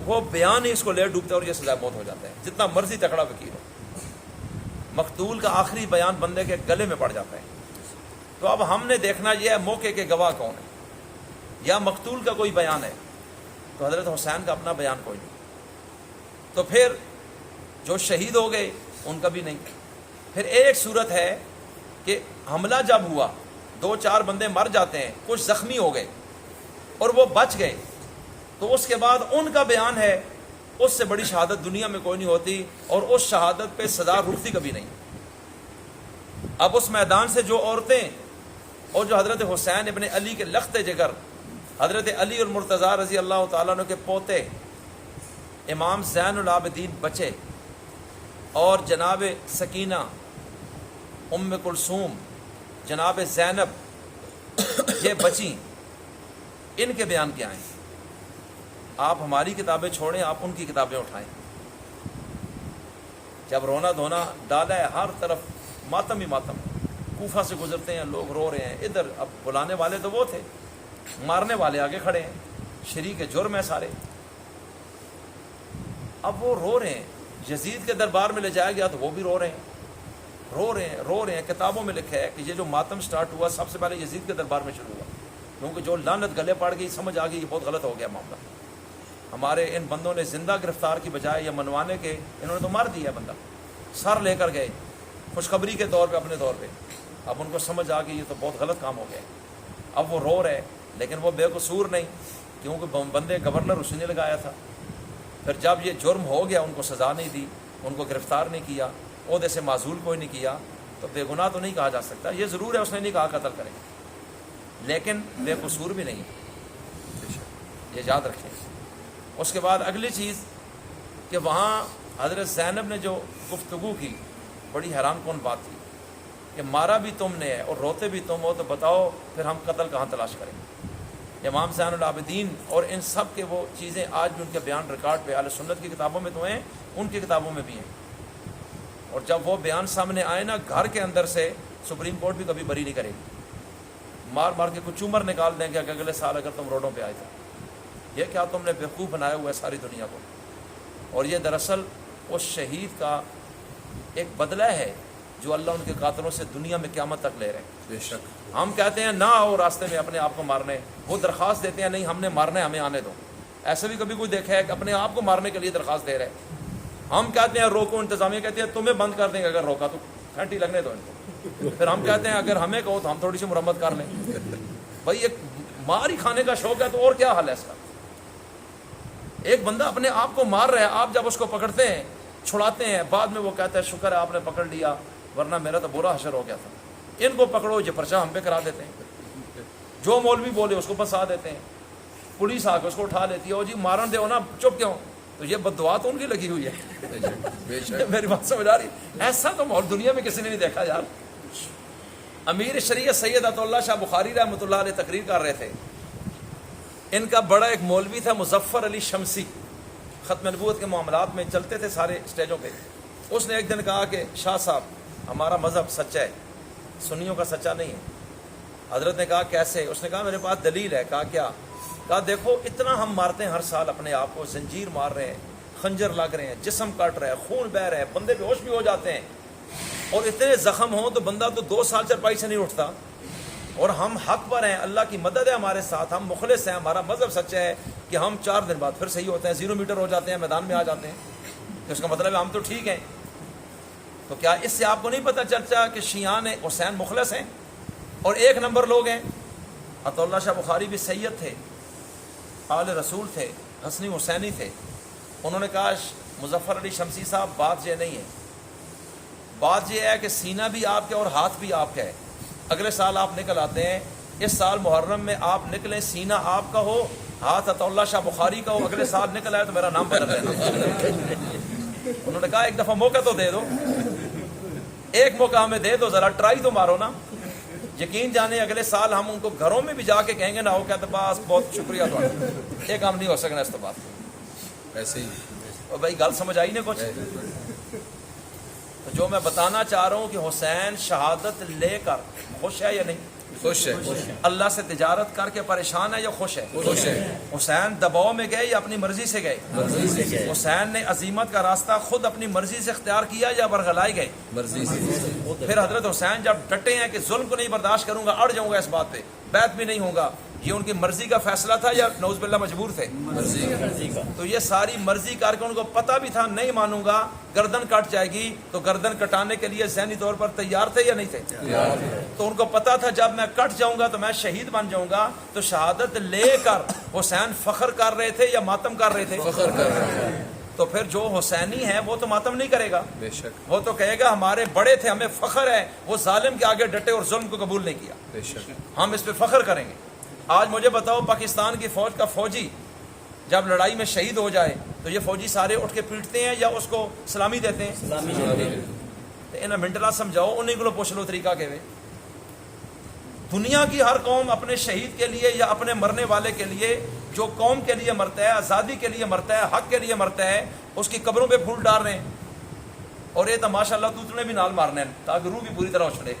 وہ بیان ہی اس کو لے ڈوبتا ہے اور یہ سزا موت ہو جاتا ہے، جتنا مرضی تکڑا وکیل ہو. مقتول کا آخری بیان بندے کے گلے میں پڑ جاتا ہے. تو اب ہم نے دیکھنا یہ ہے موقع کے گواہ کون ہے، یا مقتول کا کوئی بیان ہے. تو حضرت حسین کا اپنا بیان کوئی نہیں. تو پھر جو شہید ہو گئے ان کا بھی نہیں. پھر ایک صورت ہے کہ حملہ جب ہوا 2-4 بندے مر جاتے ہیں، کچھ زخمی ہو گئے اور وہ بچ گئے، تو اس کے بعد ان کا بیان ہے. اس سے بڑی شہادت دنیا میں کوئی نہیں ہوتی، اور اس شہادت پہ سزا رکتی کبھی نہیں. اب اس میدان سے جو عورتیں اور جو حضرت حسین ابن علی کے لخت جگر، حضرت علی اور مرتضیٰ رضی اللہ تعالیٰ عنہ کے پوتے امام زین العابدین بچے، اور جناب سکینہ، ام کلثوم، جناب زینب یہ بچیں، ان کے بیان کیا ہیں؟ آپ ہماری کتابیں چھوڑیں، آپ ان کی کتابیں اٹھائیں. جب رونا دھونا ڈالا ہے، ہر طرف ماتم ہی ماتم. کوفہ سے گزرتے ہیں لوگ رو رہے ہیں، ادھر اب بلانے والے تو وہ تھے، مارنے والے آگے کھڑے ہیں، شریک جرم ہے سارے. اب وہ رو رہے ہیں، یزید کے دربار میں لے جایا گیا تو وہ بھی رو رہے ہیں. کتابوں میں لکھا ہے کہ یہ جو ماتم سٹارٹ ہوا سب سے پہلے یزید کے دربار میں شروع ہوا، کیونکہ جو لعنت گلے پڑ گئی، سمجھ آ گئی یہ بہت غلط ہو گیا معاملہ. ہمارے ان بندوں نے زندہ گرفتار کی بجائے یا منوانے کے، انہوں نے تو مار دیا بندہ، سر لے کر گئے خوشخبری کے طور پہ، اپنے طور پہ. اب ان کو سمجھ آ گئی یہ تو بہت غلط کام ہو گیا. اب وہ رو رہے، لیکن وہ بے قصور نہیں، کیونکہ بندے گورنر اسی نے لگایا تھا. پھر جب یہ جرم ہو گیا، ان کو سزا نہیں دی، ان کو گرفتار نہیں کیا، عہدے سے معزول کوئی نہیں کیا، تو بے گناہ تو نہیں کہا جا سکتا. یہ ضرور ہے اس نے نہیں کہا قتل کریں، لیکن بے قصور بھی نہیں، یہ یاد رکھیں. اس کے بعد اگلی چیز کہ وہاں حضرت زینب نے جو گفتگو کی، بڑی حیران کن بات تھی کہ مارا بھی تم نے ہے اور روتے بھی تم ہو، تو بتاؤ پھر ہم قتل کہاں تلاش کریں. امام زین العابدین اور ان سب کے وہ چیزیں آج بھی ان کے بیان ریکارڈ پہ اہل سنت کی کتابوں میں تو ہیں، ان کی کتابوں میں بھی ہیں. اور جب وہ بیان سامنے آئے نا، گھر کے اندر سے سپریم کورٹ بھی کبھی بری نہیں کرے گی، مار مار کے کچھ عمر نکال دیں گے کہ اگلے سال اگر تم روڈوں پہ آئے تھے. یہ کیا تم نے بیوقوف بنایا ہوا ہے ساری دنیا کو. اور یہ دراصل اس شہید کا ایک بدلہ ہے جو اللہ ان کے قاتلوں سے دنیا میں قیامت تک لے رہے ہیں. بے شک. ہم کہتے ہیں نہ آؤ راستے میں اپنے آپ کو مارنے، وہ درخواست دیتے ہیں نہیں ہم نے مارنا ہے، ہمیں آنے دو. ایسے بھی کبھی کوئی دیکھا ہے کہ اپنے آپ کو مارنے کے لیے درخواست دے رہے ہیں؟ ہم کہتے ہیں روکو، انتظامیہ کہتی ہے تمہیں بند کر دیں گے، اگر روکا تو پھینٹی لگنے دو ان کو. پھر ہم کہتے ہیں اگر ہمیں کہو تو ہم تھوڑی سی مرمت کر لیں. بھائی ایک مار ہی کھانے کا شوق ہے تو اور کیا حل ہے اس کا؟ ایک بندہ اپنے آپ کو مار رہا ہے، آپ جب اس کو پکڑتے ہیں، چھڑاتے ہیں، بعد میں وہ کہتا ہے شکر ہے آپ نے پکڑ لیا ورنہ میرا تو برا حشر ہو گیا تھا. ان کو پکڑو، یہ پرچہ ہم پہ کرا دیتے ہیں، جو مولوی بولے اس کو پھنسا دیتے ہیں، پولیس آ کے اس کو اٹھا لیتی ہے، اور جی مارن دے ہو نا، چپ کیوں؟ تو یہ بددعا تو ان کی لگی ہوئی ہے. بے شک. میری بات سمجھ آ رہی؟ ایسا تو ماحول دنیا میں کسی نے نہیں دیکھا یار. امیر شریعت سید عطا اللہ شاہ بخاری رحمۃ اللہ علیہ تقریر کر رہے تھے. ان کا بڑا ایک مولوی تھا مظفر علی شمسی، ختم نبوت کے معاملات میں چلتے تھے سارے اسٹیجوں پہ. اس نے ایک دن کہا کہ شاہ صاحب ہمارا مذہب سچا ہے، سنیوں کا سچا نہیں ہے. حضرت نے کہا کیسے؟ اس نے کہا میرے پاس دلیل ہے. کہا کیا؟ کہا دیکھو اتنا ہم مارتے ہیں ہر سال اپنے آپ کو، زنجیر مار رہے ہیں، خنجر لگ رہے ہیں، جسم کاٹ رہے ہیں، خون بہہ رہے ہیں، بندے بے ہوش بھی ہو جاتے ہیں، اور اتنے زخم ہوں تو بندہ تو 2 سال چرپائی سے نہیں اٹھتا، اور ہم حق پر ہیں، اللہ کی مدد ہے ہمارے ساتھ، ہم مخلص ہیں، ہمارا مذہب سچا ہے کہ ہم 4 دن بعد پھر صحیح ہوتے ہیں، 0 میٹر ہو جاتے ہیں، میدان میں آ جاتے ہیں، تو اس کا مطلب ہے ہم تو ٹھیک ہیں۔ تو کیا اس سے آپ کو نہیں پتہ چلتا کہ شیعان حسین مخلص ہیں اور 1 نمبر لوگ ہیں؟ عطا اللہ شاہ بخاری بھی سید تھے، آل رسول تھے، حسنی حسینی تھے۔ انہوں نے کہا مظفر علی شمسی صاحب بات یہ نہیں ہے، بات یہ ہے کہ سینہ بھی آپ کا اور ہاتھ بھی آپ کا ہے، اگلے سال آپ نکل آتے ہیں، اس سال محرم میں آپ نکلیں، سینہ آپ کا ہو، ہاتھ عطا اللہ شاہ بخاری کا ہو، اگلے سال نکل آئے تو میرا نام بدل دینا۔ انہوں نے کہا ایک دفعہ موقع تو دے دو، ایک موقع ہمیں دے دو، ذرا ٹرائی تو مارو نا۔ یقین جانے اگلے سال ہم ان کو گھروں میں بھی جا کے کہیں گے نا، وہ کہتے بس بہت شکریہ تھوڑا، ایک کام نہیں ہو سکنا اس تو بات۔ ایسے ہی اور بھائی گل سمجھ آئی نا کچھ؟ تو جو میں بتانا چاہ رہا ہوں کہ حسین شہادت لے کر خوش ہے یا نہیں؟ خوش ہے، اللہ سے تجارت کر کے پریشان ہے یا خوش ہے؟ خوش ہے۔ حسین دباؤ میں گئے یا اپنی مرضی سے گئے؟ مرضی سے گئے، حسین نے عزیمت کا راستہ خود اپنی مرضی سے اختیار کیا یا برگلائے گئے؟ مرضی سے۔ پھر حضرت حسین جب ڈٹے ہیں کہ ظلم کو نہیں برداشت کروں گا، اڑ جاؤں گا اس بات پہ، بیعت بھی نہیں ہوں گا، یہ ان کی مرضی کا فیصلہ تھا یا نعوذ باللہ مجبور تھے؟ مرضی کا۔ تو یہ ساری مرضی کر کے ان کو پتہ بھی تھا نہیں مانوں گا گردن کٹ جائے گی، تو گردن کٹانے کے لیے ذہنی طور پر تیار تھے یا نہیں تھے؟ تو ان کو پتہ تھا جب میں کٹ جاؤں گا تو میں شہید بن جاؤں گا۔ تو شہادت لے کر حسین فخر کر رہے تھے یا ماتم کر رہے تھے؟ فخر کر رہے ہیں، تو پھر جو حسینی ہے وہ تو ماتم نہیں کرے گا، بے شک، وہ تو کہے گا ہمارے بڑے تھے، ہمیں فخر ہے، وہ ظالم کے آگے ڈٹے اور ظلم کو قبول نہیں کیا، بے شک۔ ہم اس پہ فخر کریں گے۔ آج مجھے بتاؤ پاکستان کی فوج کا فوجی جب لڑائی میں شہید ہو جائے تو یہ فوجی سارے اٹھ کے پیٹتے ہیں یا اس کو سلامی دیتے ہیں؟ تو انہیں منٹلا سمجھاؤ، انہیں کو پوچھ لو طریقہ کے وے۔ دنیا کی ہر قوم اپنے شہید کے لیے یا اپنے مرنے والے کے لیے، جو قوم کے لیے مرتا ہے، آزادی کے لیے مرتا ہے، حق کے لیے مرتا ہے، اس کی قبروں پہ پھول ڈال رہے ہیں، اور یہ تو ماشاء اللہ توتنے بھی نال مارنے ہیں تاکہ روح بھی پوری طرح اچھڑے،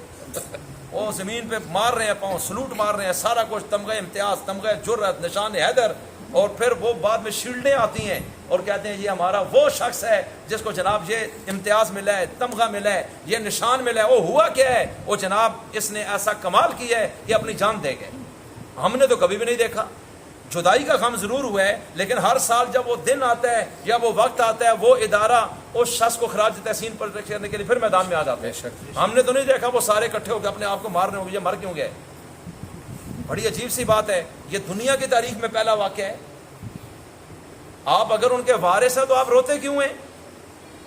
وہ زمین پہ مار رہے ہیں، پاؤں سلوٹ مار رہے ہیں، سارا کچھ، تمغہ امتیاز، تمغہ جرأت، نشان حیدر، اور پھر وہ بعد میں شیلڈیں آتی ہیں اور کہتے ہیں یہ ہمارا وہ شخص ہے جس کو جناب یہ امتیاز ملا ہے، تمغہ ملا ہے، یہ نشان ملا ہے۔ وہ ہوا کیا ہے؟ وہ جناب اس نے ایسا کمال کیا ہے کہ اپنی جان دے گئے۔ ہم نے تو کبھی بھی نہیں دیکھا، جدائی کا غم ضرور ہوا ہے، لیکن ہر سال جب وہ دن آتا ہے یا وہ وقت آتا ہے، وہ ادارہ اس شخص کو خراج تحسین پر کرنے کے لیے پھر میدان میں آ جاتے ہیں۔ ہم نے تو نہیں دیکھا وہ سارے اکٹھے ہو کے اپنے آپ کو مارنے ہوں گے، یہ مر کیوں گئے؟ بڑی عجیب سی بات ہے، یہ دنیا کی تاریخ میں پہلا واقعہ ہے۔ آپ اگر ان کے وارث ہیں تو آپ روتے کیوں ہیں؟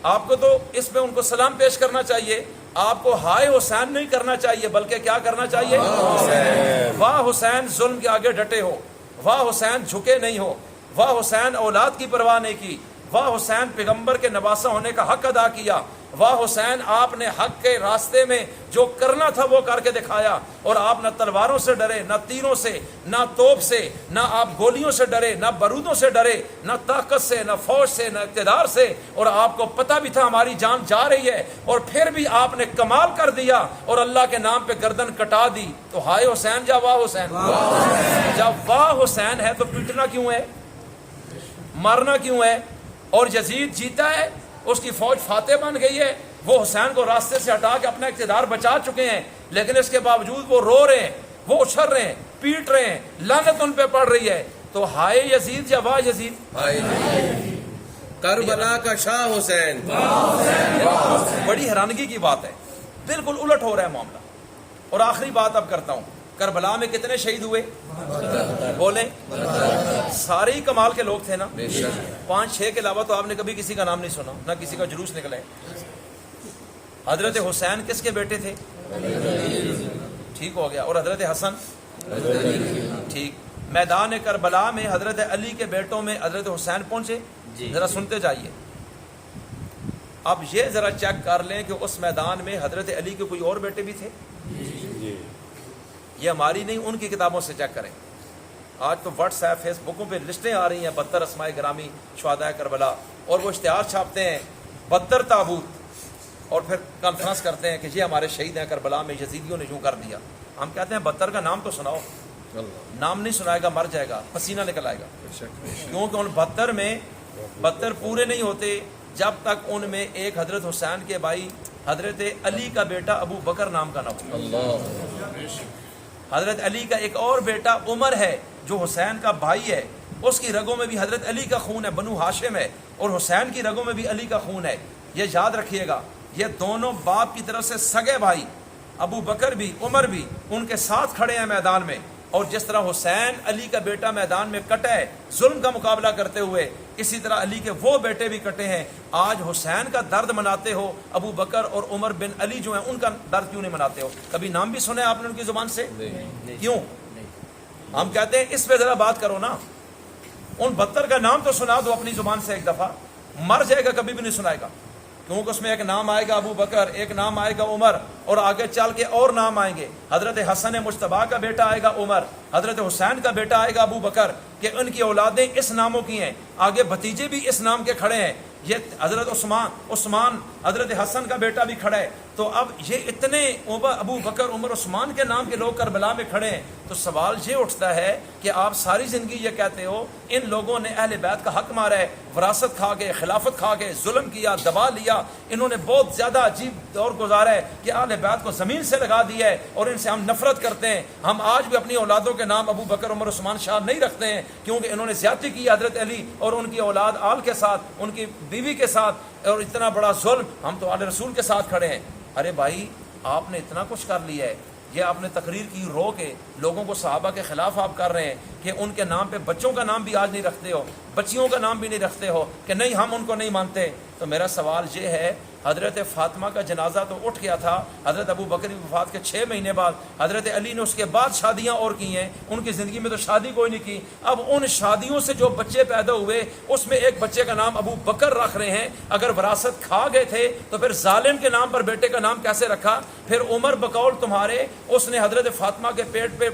آپ کو تو اس پہ ان کو سلام پیش کرنا چاہیے، آپ کو ہائے حسین نہیں کرنا چاہیے، بلکہ کیا کرنا چاہیے؟ واہ حسین ظلم کے آگے ڈٹے ہو، واہ حسین جھکے نہیں ہو، واہ حسین اولاد کی پرواہ نہیں کی، واہ حسین پیغمبر کے نواسہ ہونے کا حق ادا کیا، واہ حسین آپ نے حق کے راستے میں جو کرنا تھا وہ کر کے دکھایا، اور آپ نہ تلواروں سے ڈرے، نہ تیروں سے، نہ توپ سے، نہ آپ گولیوں سے ڈرے، نہ بارودوں سے ڈرے، نہ طاقت سے، نہ فوج سے، نہ اقتدار سے، اور آپ کو پتہ بھی تھا ہماری جان جا رہی ہے، اور پھر بھی آپ نے کمال کر دیا اور اللہ کے نام پہ گردن کٹا دی۔ تو ہائے حسین جا واہ حسین، جب واہ حسین ہے تو پیٹنا کیوں ہے؟ مارنا کیوں ہے؟ اور یزید جیتا ہے، اس کی فوج فاتح بن گئی ہے، وہ حسین کو راستے سے ہٹا کے اپنا اقتدار بچا چکے ہیں، لیکن اس کے باوجود وہ رو رہے ہیں، وہ اچھل رہے ہیں، پیٹ رہے ہیں، لعنت ان پہ پڑ رہی ہے۔ تو ہائے یزید یا واہ یزید؟ کربلا کا شاہ حسین۔ بڑی حیرانگی کی بات ہے، بالکل الٹ ہو رہا ہے معاملہ۔ اور آخری بات اب کرتا ہوں، کربلا میں کتنے شہید ہوئے؟ بولیں، سارے ہی کمال کے لوگ تھے نا، 5-6 کے علاوہ تو آپ نے کبھی کسی کا نام نہیں سنا، نہ کسی کا جلوس نکلا ہے۔ حضرت حسین کس کے بیٹے تھے؟ ٹھیک ہو گیا۔ اور حضرت حسن؟ ٹھیک۔ میدان کربلا میں حضرت علی کے بیٹوں میں حضرت حسین پہنچے؟ ذرا سنتے جائیے۔ اب یہ ذرا چیک کر لیں کہ اس میدان میں حضرت علی کے کوئی اور بیٹے بھی تھے؟ یہ ہماری نہیں، ان کی کتابوں سے چیک کریں۔ آج تو واٹس ایپ، فیس بکوں پہ لسٹیں آ رہی ہیں 72 اسماء گرامی شہداء کربلا، اور وہ اشتہار چھاپتے ہیں 72 تابوت، اور پھر کانفرنس کرتے ہیں کہ یہ ہمارے شہید ہیں کربلا میں، یزیدیوں نے یوں کر دیا۔ ہم کہتے ہیں 72 کا نام تو سناؤ، نام نہیں سنائے گا مر جائے گا، پسینہ نکل آئے گا، کیونکہ ان 72 میں 72 پورے نہیں ہوتے جب تک ان میں ایک حضرت حسین کے بھائی حضرت علی کا بیٹا ابو بکر نام کا نہ ہو. اللہ حضرت علی کا ایک اور بیٹا عمر ہے جو حسین کا بھائی ہے, اس کی رگوں میں بھی حضرت علی کا خون ہے, بنو ہاشم ہے, اور حسین کی رگوں میں بھی علی کا خون ہے. یہ یاد رکھیے گا, یہ دونوں باپ کی طرف سے سگے بھائی, ابو بکر بھی عمر بھی ان کے ساتھ کھڑے ہیں میدان میں. اور جس طرح حسین علی کا بیٹا میدان میں کٹا ہے ظلم کا مقابلہ کرتے ہوئے, اسی طرح علی کے وہ بیٹے بھی کٹے ہیں. آج حسین کا درد مناتے ہو, ابو بکر اور عمر بن علی جو ہیں ان کا درد کیوں نہیں مناتے ہو؟ کبھی نام بھی سنے آپ نے ان کی زبان سے؟ کیوں؟ ہم کہتے ہیں اس پہ ذرا بات کرو نا. ان 72 کا نام تو سنا دو اپنی زبان سے ایک دفعہ. مر جائے گا کبھی بھی نہیں سنائے گا, کیونکہ اس میں ایک نام آئے گا ابو بکر, ایک نام آئے گا عمر, اور آگے چل کے اور نام آئیں گے. حضرت حسن مجتبیٰ کا بیٹا آئے گا عمر, حضرت حسین کا بیٹا آئے گا ابو بکر, کہ ان کی اولادیں اس ناموں کی ہیں. آگے بھتیجے بھی اس نام کے کھڑے ہیں. یہ حضرت عثمان حضرت حسن کا بیٹا بھی کھڑا ہے. تو اب یہ اتنے ابو بکر عمر عثمان کے نام کے لوگ کربلا میں کھڑے ہیں. تو سوال یہ اٹھتا ہے کہ آپ ساری زندگی یہ کہتے ہو ان لوگوں نے اہل بیت کا حق مارا ہے, وراثت کھا کے, خلافت کھا کے, ظلم کیا, دبا لیا, انہوں نے بہت زیادہ عجیب دور گزارا ہے کہ اہل بیت کو زمین سے لگا دیا ہے, اور ان سے ہم نفرت کرتے ہیں. ہم آج بھی اپنی اولادوں کے نام ابو بکر عمر عثمان شاہ نہیں رکھتے ہیں, کیونکہ انہوں نے زیادتی کی حضرت علی اور ان کی اولاد آل کے ساتھ, ان کی بیوی کے ساتھ, اور اتنا بڑا ظلم. ہم تو آل رسول کے ساتھ کھڑے ہیں. ارے بھائی آپ نے اتنا کچھ کر لیا ہے, یہ آپ نے تقریر کی رو کے لوگوں کو صحابہ کے خلاف آپ کر رہے ہیں کہ ان کے نام پہ بچوں کا نام بھی آج نہیں رکھتے ہو, بچیوں کا نام بھی نہیں رکھتے ہو, کہ نہیں ہم ان کو نہیں مانتے. تو میرا سوال یہ ہے, حضرت فاطمہ کا جنازہ تو اٹھ گیا تھا حضرت ابو بکر کی وفات کے 6 مہینے بعد. حضرت علی نے اس کے بعد شادیاں اور کی ہیں, ان کی زندگی میں تو شادی کوئی نہیں کی. اب ان شادیوں سے جو بچے پیدا ہوئے اس میں ایک بچے کا نام ابو بکر رکھ رہے ہیں. اگر وراثت کھا گئے تھے تو پھر ظالم کے نام پر بیٹے کا نام کیسے رکھا؟ پھر عمر بقول تمہارے, اس نے حضرت فاطمہ کے پیٹ پہ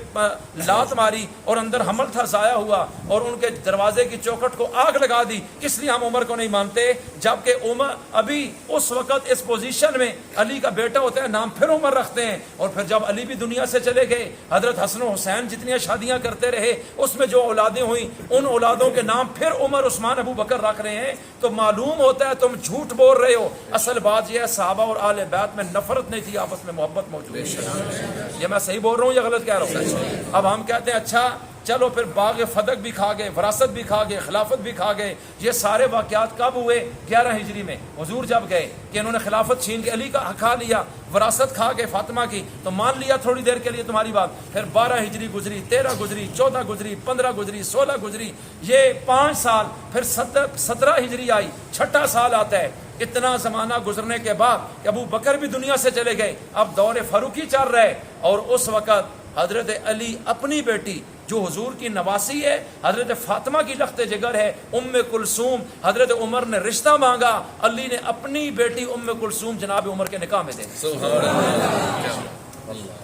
لات ماری اور اندر حمل تھا ضائع ہوا, اور ان کے دروازے کی چوکھٹ کو آگ لگا دی. اس لیے ہم عمر کو نہیں مانتے, جبکہ عمر ابھی اس وقت اس پوزیشن میں علی کا بیٹا ہوتا ہے, نام پھر عمر رکھتے ہیں. اور پھر جب علی بھی دنیا سے چلے گئے, حضرت حسن و حسین جتنی شادیاں کرتے رہے اس میں جو اولادیں ہوئیں ان اولادوں کے نام پھر عمر عثمان ابو بکر رکھ رہے ہیں. تو معلوم ہوتا ہے تم جھوٹ بول رہے ہو. اصل بات یہ ہے صحابہ اور آل بیت میں نفرت نہیں تھی, آپس میں محبت موجود ہے. یہ میں صحیح بول رہا ہوں یا غلط کہہ رہا ہوں؟ اب ہم کہتے ہیں اچھا چلو پھر باغ فدق بھی کھا گئے, وراثت بھی کھا گئے, خلافت بھی کھا گئے. یہ سارے واقعات کب ہوئے؟ 11 ہجری میں حضور جب گئے کہ انہوں نے خلافت چھین کے علی کا حق کھا لیا, وراثت کھا گئے فاطمہ کی, تو مان لیا تھوڑی دیر کے لیے تمہاری بات. پھر 12 ہجری گزری, 13 گزری, 14 گزری, 15 گزری, 16 گزری, یہ 5 سال. پھر 17 ہجری آئی, 6واں سال آتا ہے. اتنا زمانہ گزرنے کے بعد ابو بکر بھی دنیا سے چلے گئے. اب دور فاروقی چل رہا ہے, اور اس وقت حضرت علی اپنی بیٹی جو حضور کی نواسی ہے, حضرت فاطمہ کی لخت جگر ہے, ام کلثوم, حضرت عمر نے رشتہ مانگا, علی نے اپنی بیٹی ام کلثوم جناب عمر کے نکاح میں دے دی. سبحان اللہ.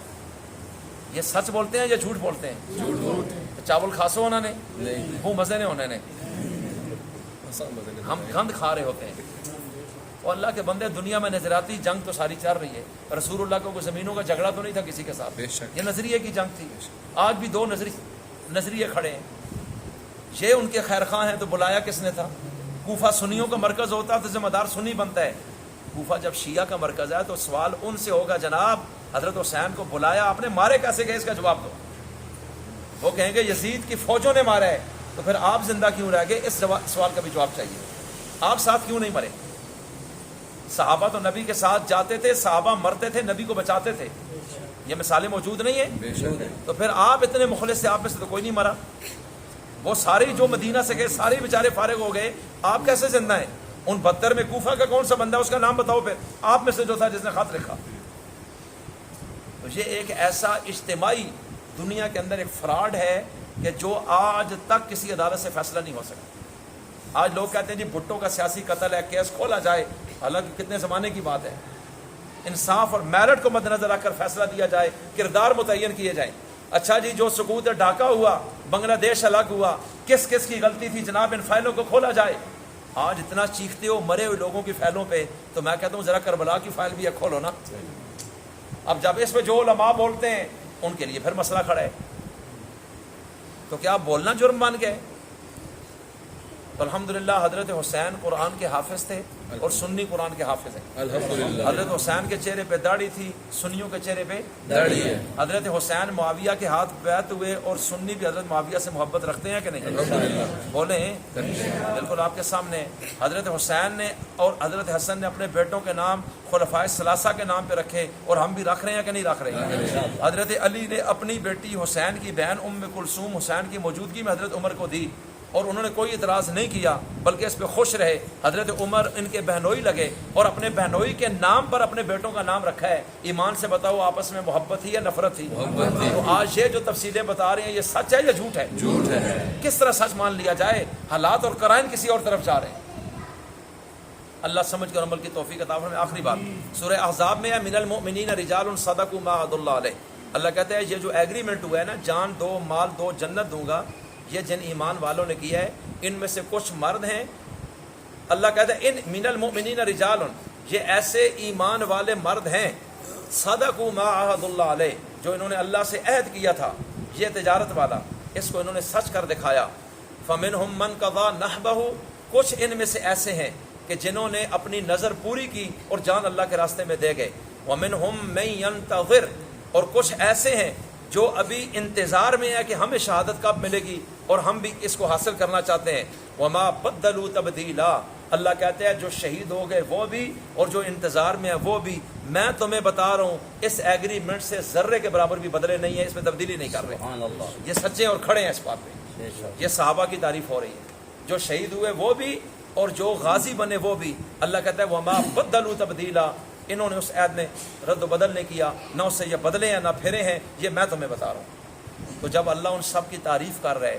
یہ سچ بولتے ہیں یا جھوٹ بولتے ہیں؟ جھوٹ. چاول کھاسو انہوں نے, وہ مزے نے انہوں نے, ہم گند کھا رہے ہوتے ہیں. اور اللہ کے بندے, دنیا میں نظراتی جنگ تو ساری چل رہی ہے. رسول اللہ کو کوئی زمینوں کا جھگڑا تو نہیں تھا کسی کے ساتھ, یہ نظریے کی جنگ تھی. آج بھی 2 نظریے کھڑے ہیں. یہ ان کے خیر خواہ ہیں تو بلایا کس نے تھا؟ کوفہ سنیوں کا مرکز ہوتا تو ذمہ دار سنی بنتا ہے. کوفہ جب شیعہ کا مرکز ہے تو سوال ان سے ہوگا, جناب حضرت حسین کو بلایا آپ نے, مارے کیسے گئے, اس کا جواب دو. وہ کہیں گے یزید کی فوجوں نے مارا ہے. تو پھر آپ زندہ کیوں رہ گئے؟ اس سوال کا بھی جواب چاہیے. آپ ساتھ کیوں نہیں مرے؟ صحابہ تو نبی کے ساتھ جاتے تھے, صحابہ مرتے تھے, نبی کو بچاتے تھے. یہ مثالیں موجود نہیں ہیں؟ تو پھر آپ اتنے مخلص سے آپ میں سے تو کوئی نہیں مرا. وہ سارے جو مدینہ سے گئے سارے بیچارے فارغ ہو گئے, آپ کیسے زندہ ہیں؟ ان 72 میں کوفہ کا کون سا بندہ ہے, اس کا نام بتاؤ پھر, آپ میں سے جو تھا جس نے خط لکھا. تو یہ ایک ایسا اجتماعی دنیا کے اندر ایک فراڈ ہے کہ جو آج تک کسی عدالت سے فیصلہ نہیں ہو سکا. آج لوگ کہتے ہیں جی بھٹو کا سیاسی قتل ہے, کیس کھولا جائے. حالانکہ کتنے زمانے کی بات ہے. انصاف اور میرٹ کو مد نظر رکھ کر فیصلہ دیا جائے, کردار متعین کیے جائیں. اچھا جی جو سقوط ڈھاکہ ہوا, بنگلہ دیش الگ ہوا, کس کس کی غلطی تھی جناب, ان فائلوں کو کھولا جائے. آج اتنا چیختے ہو مرے ہوئے لوگوں کی فائلوں پہ, تو میں کہتا ہوں ذرا کربلا کی فائل بھی کھولو نا. اب جب اس پہ جو علماء بولتے ہیں ان کے لیے پھر مسئلہ کھڑا ہے, تو کیا بولنا جرم بن گئے؟ تو الحمدللہ حضرت حسین قرآن کے حافظ تھے اور سنی قرآن کے حافظ ہیں. الحمدللہ. حضرت حسین کے چہرے پہ داڑھی تھی، سنیوں کے چہرے پہ داڑھی ہے. حضرت حسین معاویہ کے ہاتھ بیعت ہوئے اور سنی بھی حضرت معاویہ سے محبت رکھتے ہیں کہ نہیں؟ الحمدللہ. بولیں بالکل آپ کے سامنے. حضرت حسین نے اور حضرت حسن نے اپنے بیٹوں کے نام خلفائے ثلاثہ کے نام پہ رکھے، اور ہم بھی رکھ رہے ہیں کہ نہیں رکھ رہے ہیں؟ حضرت علی نے اپنی بیٹی حسین کی بہن ام کلثوم حسین کی موجودگی میں حضرت عمر کو دی، اور انہوں نے کوئی اعتراض نہیں کیا بلکہ اس پہ خوش رہے. حضرت عمر ان کے بہنوئی لگے اور اپنے بہنوئی کے نام پر اپنے بیٹوں کا نام رکھا ہے. ایمان سے بتاؤ آپس میں محبت تھی یا نفرت تھی؟ تو آج یہ جو تفصیلیں بتا رہے ہیں یہ سچ ہے یا جھوٹ ہے؟ جھوٹ ہے. کس طرح سچ مان لیا جائے؟ حالات اور قرائن کسی اور طرف جا رہے ہیں. اللہ سمجھ کر عمل کی توفیق عطا فرمائے. آخری بات سورہ احزاب میں ہے من المؤمنین رجال صدقوا ما عهد اللہ علیہ. اللہ کہتا ہے یہ جو ایگریمنٹ ہوا ہے نا، جان دو مال دو جنت دوں گا، یہ جن ایمان والوں نے کیا ہے ان میں سے کچھ مرد ہیں. اللہ کہتا ہے ان من المؤمنین رجال، یہ ایسے ایمان والے مرد ہیں صدقوا ما عهد اللہ علیہ، جو انہوں نے اللہ سے عہد کیا تھا. یہ تجارت والا اس کو انہوں نے سچ کر دکھایا. فمنہم من قضى نحبہ، کچھ ان میں سے ایسے ہیں کہ جنہوں نے اپنی نظر پوری کی اور جان اللہ کے راستے میں دے گئے. ومنہم من ينتظر، اور کچھ ایسے ہیں جو ابھی انتظار میں ہے کہ ہمیں شہادت کب ملے گی اور ہم بھی اس کو حاصل کرنا چاہتے ہیں. وما بدلوا تبدیلا، اللہ کہتے ہیں جو شہید ہو گئے وہ بھی اور جو انتظار میں ہے وہ بھی. میں تمہیں بتا رہا ہوں اس ایگریمنٹ سے ذرے کے برابر بھی بدلے نہیں ہیں، اس میں تبدیلی نہیں کر رہے. یہ سچے اور کھڑے ہیں اس بات پہ. یہ صحابہ کی تعریف ہو رہی ہے، جو شہید ہوئے وہ بھی اور جو غازی بنے وہ بھی. اللہ کہتا ہے وما بدلوا تبدیلا، انہوں نے اس عہد میں رد و بدل نہیں کیا، نہ اس سے یہ بدلے ہیں نہ پھرے ہیں. یہ میں تمہیں بتا رہا ہوں. تو جب اللہ ان سب کی تعریف کر رہے،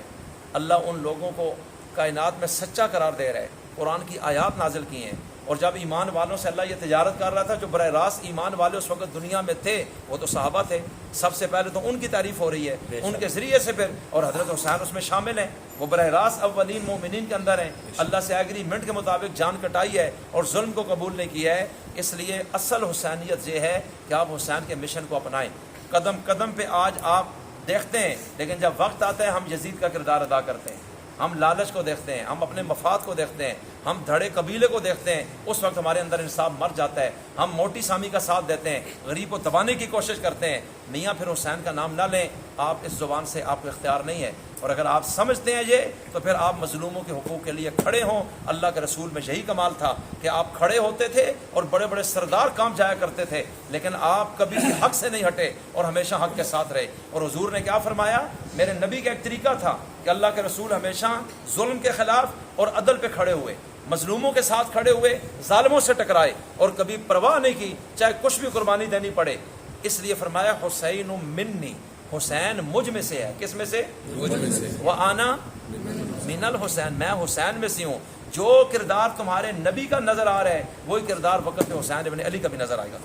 اللہ ان لوگوں کو کائنات میں سچا قرار دے رہے، قرآن کی آیات نازل کی ہیں، اور جب ایمان والوں سے اللہ یہ تجارت کر رہا تھا، جو براہ راست ایمان والے اس وقت دنیا میں تھے وہ تو صحابہ تھے. سب سے پہلے تو ان کی تعریف ہو رہی ہے، ان کے ذریعے سے پھر، اور حضرت حسین اس میں شامل ہیں. وہ براہ راست اولین مومنین کے اندر ہیں. اللہ سے ایگریمنٹ کے مطابق جان کٹائی ہے اور ظلم کو قبول نہیں کیا ہے. اس لیے اصل حسینیت یہ ہے کہ آپ حسین کے مشن کو اپنائیں. قدم قدم پہ آج آپ دیکھتے ہیں، لیکن جب وقت آتا ہے ہم یزید کا کردار ادا کرتے ہیں. ہم لالچ کو دیکھتے ہیں، ہم اپنے مفاد کو دیکھتے ہیں، ہم دھڑے قبیلے کو دیکھتے ہیں. اس وقت ہمارے اندر انصاف مر جاتا ہے. ہم موٹی سامی کا ساتھ دیتے ہیں، غریب کو دبانے کی کوشش کرتے ہیں. میاں پھر حسین کا نام نہ لیں، آپ اس زبان سے آپ کو اختیار نہیں ہے. اور اگر آپ سمجھتے ہیں یہ، تو پھر آپ مظلوموں کے حقوق کے لیے کھڑے ہوں. اللہ کے رسول میں یہی کمال تھا کہ آپ کھڑے ہوتے تھے اور بڑے بڑے سردار کام جایا کرتے تھے، لیکن آپ کبھی بھی حق سے نہیں ہٹے اور ہمیشہ حق کے ساتھ رہے. اور حضور نے کیا فرمایا؟ میرے نبی کا ایک طریقہ تھا کہ اللہ کے رسول ہمیشہ ظلم کے خلاف اور عدل پہ کھڑے ہوئے، مظلوموں کے ساتھ کھڑے ہوئے، ظالموں سے ٹکرائے اور کبھی پرواہ نہیں کی چاہے کچھ بھی قربانی دینی پڑے. اس لیے فرمایا حسین منی، حسین مجھ میں سے ہے. کس میں سے؟ مجھ میں سے. وَأَنَا مِنَ الحسین، میں حسین میں سے ہوں. جو کردار تمہارے نبی کا نظر آ رہا ہے وہی کردار وقت میں حسین ابن علی کا بھی نظر آئے گا.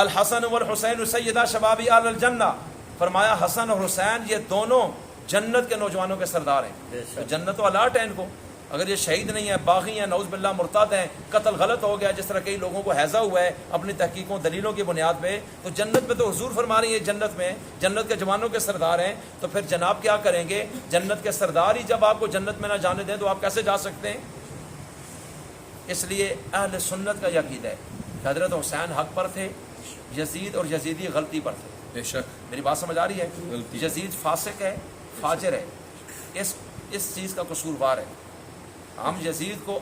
الحسن والحسین سیدہ شباب اہل الجنہ، فرمایا حسن اور حسین یہ دونوں جنت کے نوجوانوں کے سردار ہیں. تو جنت و الاٹ ہے ان کو. اگر یہ شہید نہیں ہے، باغی ہیں، نعوذ باللہ مرتد ہیں، قتل غلط ہو گیا جس طرح کئی لوگوں کو ہیضہ ہوا ہے اپنی تحقیقوں دلیلوں کی بنیاد پہ، تو جنت میں تو حضور فرما رہی ہے جنت میں جنت کے جوانوں کے سردار ہیں. تو پھر جناب کیا کریں گے؟ جنت کے سردار ہی جب آپ کو جنت میں نہ جانے دیں تو آپ کیسے جا سکتے ہیں؟ اس لیے اہل سنت کا یہ عقیدہ ہے کہ حضرت حسین حق پر تھے، یزید اور یزیدی غلطی پر تھے. بے شک. میری بات سمجھ آ رہی ہے؟ غلطی. یزید فاسق ہے، فاجر ہے، اس چیز کا قصوروار ہے. ہم یزید کو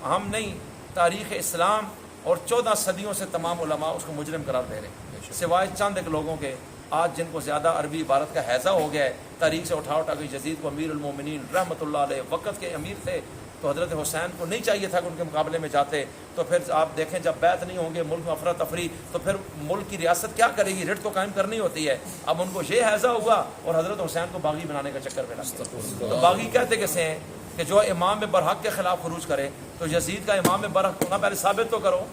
ہم نہیں، تاریخ اسلام اور 14 صدیوں سے تمام علماء اس کو مجرم قرار دے رہے ہیں، سوائے چند ایک لوگوں کے آج جن کو زیادہ عربی عبارت کا ہیضہ ہو گیا ہے. تاریخ سے اٹھا کے یزید کو امیر المومنین رحمۃ اللہ علیہ وقت کے امیر تھے، تو حضرت حسین کو نہیں چاہیے تھا کہ ان کے مقابلے میں جاتے. تو پھر آپ دیکھیں جب بیعت نہیں ہوں گے، ملک میں افراتفری، تو پھر ملک کی ریاست کیا کرے گی؟ رٹ تو قائم کرنی ہوتی ہے. اب ان کو یہ ہیضہ ہوا اور حضرت حسین کو باغی بنانے کا چکر میں لگ گئے. تو باغی کہتے کیسے ہیں؟ کہ جو امام برحق کے خلاف خروج کرے. تو یزید کا امام برحق ہونا پہلے ثابت تو کرو.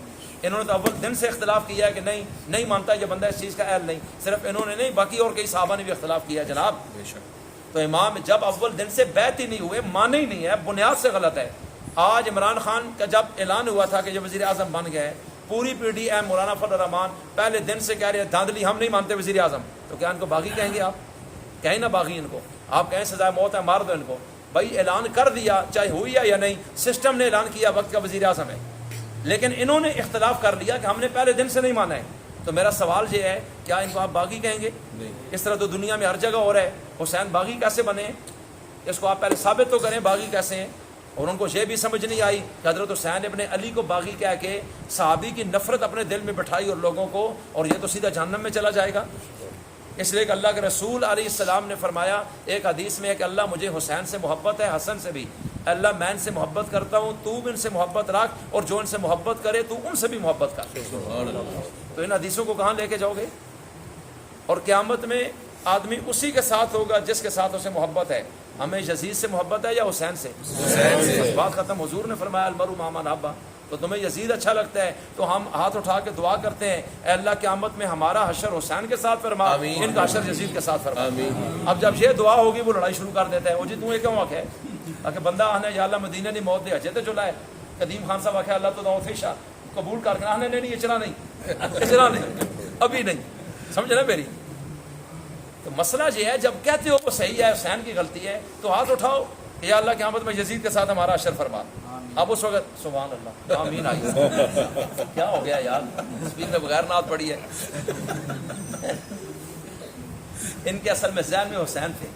انہوں نے تو اول دن سے اختلاف کیا ہے کہ نہیں مانتا یہ بندہ اس چیز کا اہل نہیں. صرف انہوں نے نہیں، باقی اور کئی صحابہ نے بھی اختلاف کیا ہے جناب. بے شک. تو امام جب اول دن سے بیعت ہی نہیں ہوئے، مانے ہی نہیں ہے، بنیاد سے غلط ہے. آج عمران خان کا جب اعلان ہوا تھا کہ یہ وزیر اعظم بن گئے، پوری پی ڈی ایم مولانا فضل الرحمان پہلے دن سے کہہ رہے ہیں دھاندلی ہم نہیں مانتے وزیر اعظم. تو کیا ان کو باغی کہیں گے؟ آپ کہیں نا باغی ان کو، آپ کہیں سزائے موت ہے مار دو ان کو. بھائی اعلان کر دیا، چاہے ہوئی یا نہیں، سسٹم نے اعلان کیا، وقت کا وزیر اعظم ہے، لیکن انہوں نے اختلاف کر لیا کہ ہم نے پہلے دن سے نہیں مانا ہے. تو میرا سوال یہ ہے، کیا ان کو آپ باغی کہیں گے؟ اس طرح تو دنیا میں ہر جگہ ہو رہا ہے. حسین باغی کیسے بنے ہیں؟ اس کو آپ پہلے ثابت تو کریں باغی کیسے ہیں. اور ان کو یہ بھی سمجھ نہیں آئی کہ حضرت حسین ابن علی کو باغی کہہ کے صحابی کی نفرت اپنے دل میں بٹھائی اور لوگوں کو، اور یہ تو سیدھا جہنم میں چلا جائے گا. اس لیے کہ اللہ کے رسول علیہ السلام نے فرمایا ایک حدیث میں ہے کہ اللہ مجھے حسین سے محبت ہے، حسن سے بھی. اللہ میں ان سے محبت کرتا ہوں، تو بھی ان سے محبت رکھ، اور جو ان سے محبت کرے تو ان سے بھی محبت کر. تو ان حدیثوں کو کہاں لے کے جاؤ گے؟ اور قیامت میں آدمی اسی کے ساتھ ہوگا جس کے ساتھ اسے محبت ہے. ہمیں یزید سے محبت ہے یا حسین سے؟ بات ختم. حضور نے فرمایا المرء مع من احب. تو تمہیں یزید اچھا لگتا ہے تو ہم ہاتھ اٹھا کے دعا کرتے ہیں، اے اللہ قیامت میں ہمارا حشر حسین کے ساتھ فرما، ان کا حشر یزید کے ساتھ فرما. اب جب یہ دعا ہوگی وہ لڑائی شروع کر دیتا ہے، وہ جی تو یہ کیوں آکھے کہ بندہ آنے یا اللہ مدینہ نہیں موت دے اجے تے چلا ہے. قدیم خان صاحب آکھے اللہ تو دعو تھی شاہ قبول کر کے آنے نہیں اچنا نہیں، اچنا نہیں، ابھی نہیں. سمجھ نا میری؟ تو مسئلہ یہ ہے جب کہتے ہو وہ صحیح ہے، حسین کی غلطی ہے، تو ہاتھ اٹھاؤ کہ یا اللہ قیامت میں یزید کے ساتھ ہمارا حشر فرما. اب اس وقت سبحان اللہ آمین آئی. کیا ہو گیا یار، اسپیکر نے بغیر نعت پڑھی ہے. ان کے اصل میں ذہن میں حسین تھے،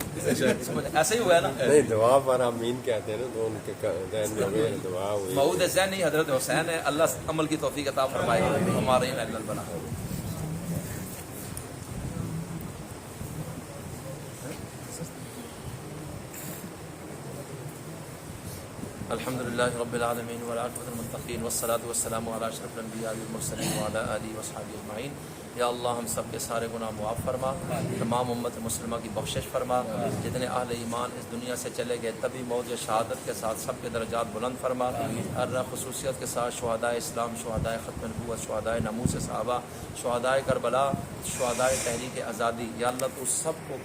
ایسے ہی ہوا ہے نا. نہیں دعا پر آمین کہتے ہیں نا، تو ان کے ذہن میں ہوئی دعا ہوئی. مود ذہنی حضرت حسین ہے. اللہ عمل کی توفیق عطا فرمائے. ہمارے بنا الحمد للہ رب العالمین والعاقبۃ للمتقین والصلاۃ والسلام علی اشرف الانبیاء والمرسلین وعلی آلہ وصحبہ اجمعین. یا اللہ ہم سب کے سارے گناہ معاف فرما، تمام امت مسلمہ کی بخشش فرما. جتنے اہل ایمان اس دنیا سے چلے گئے طبی موت یا شہادت کے ساتھ سب کے درجات بلند فرما. اللہ خصوصیت کے ساتھ شہدائے اسلام، شہدائے ختم نبوت، شہدائے ناموس صحابہ، شہدائے کربلا، شہدائے تحریک آزادی، یا اللہ تو سب کو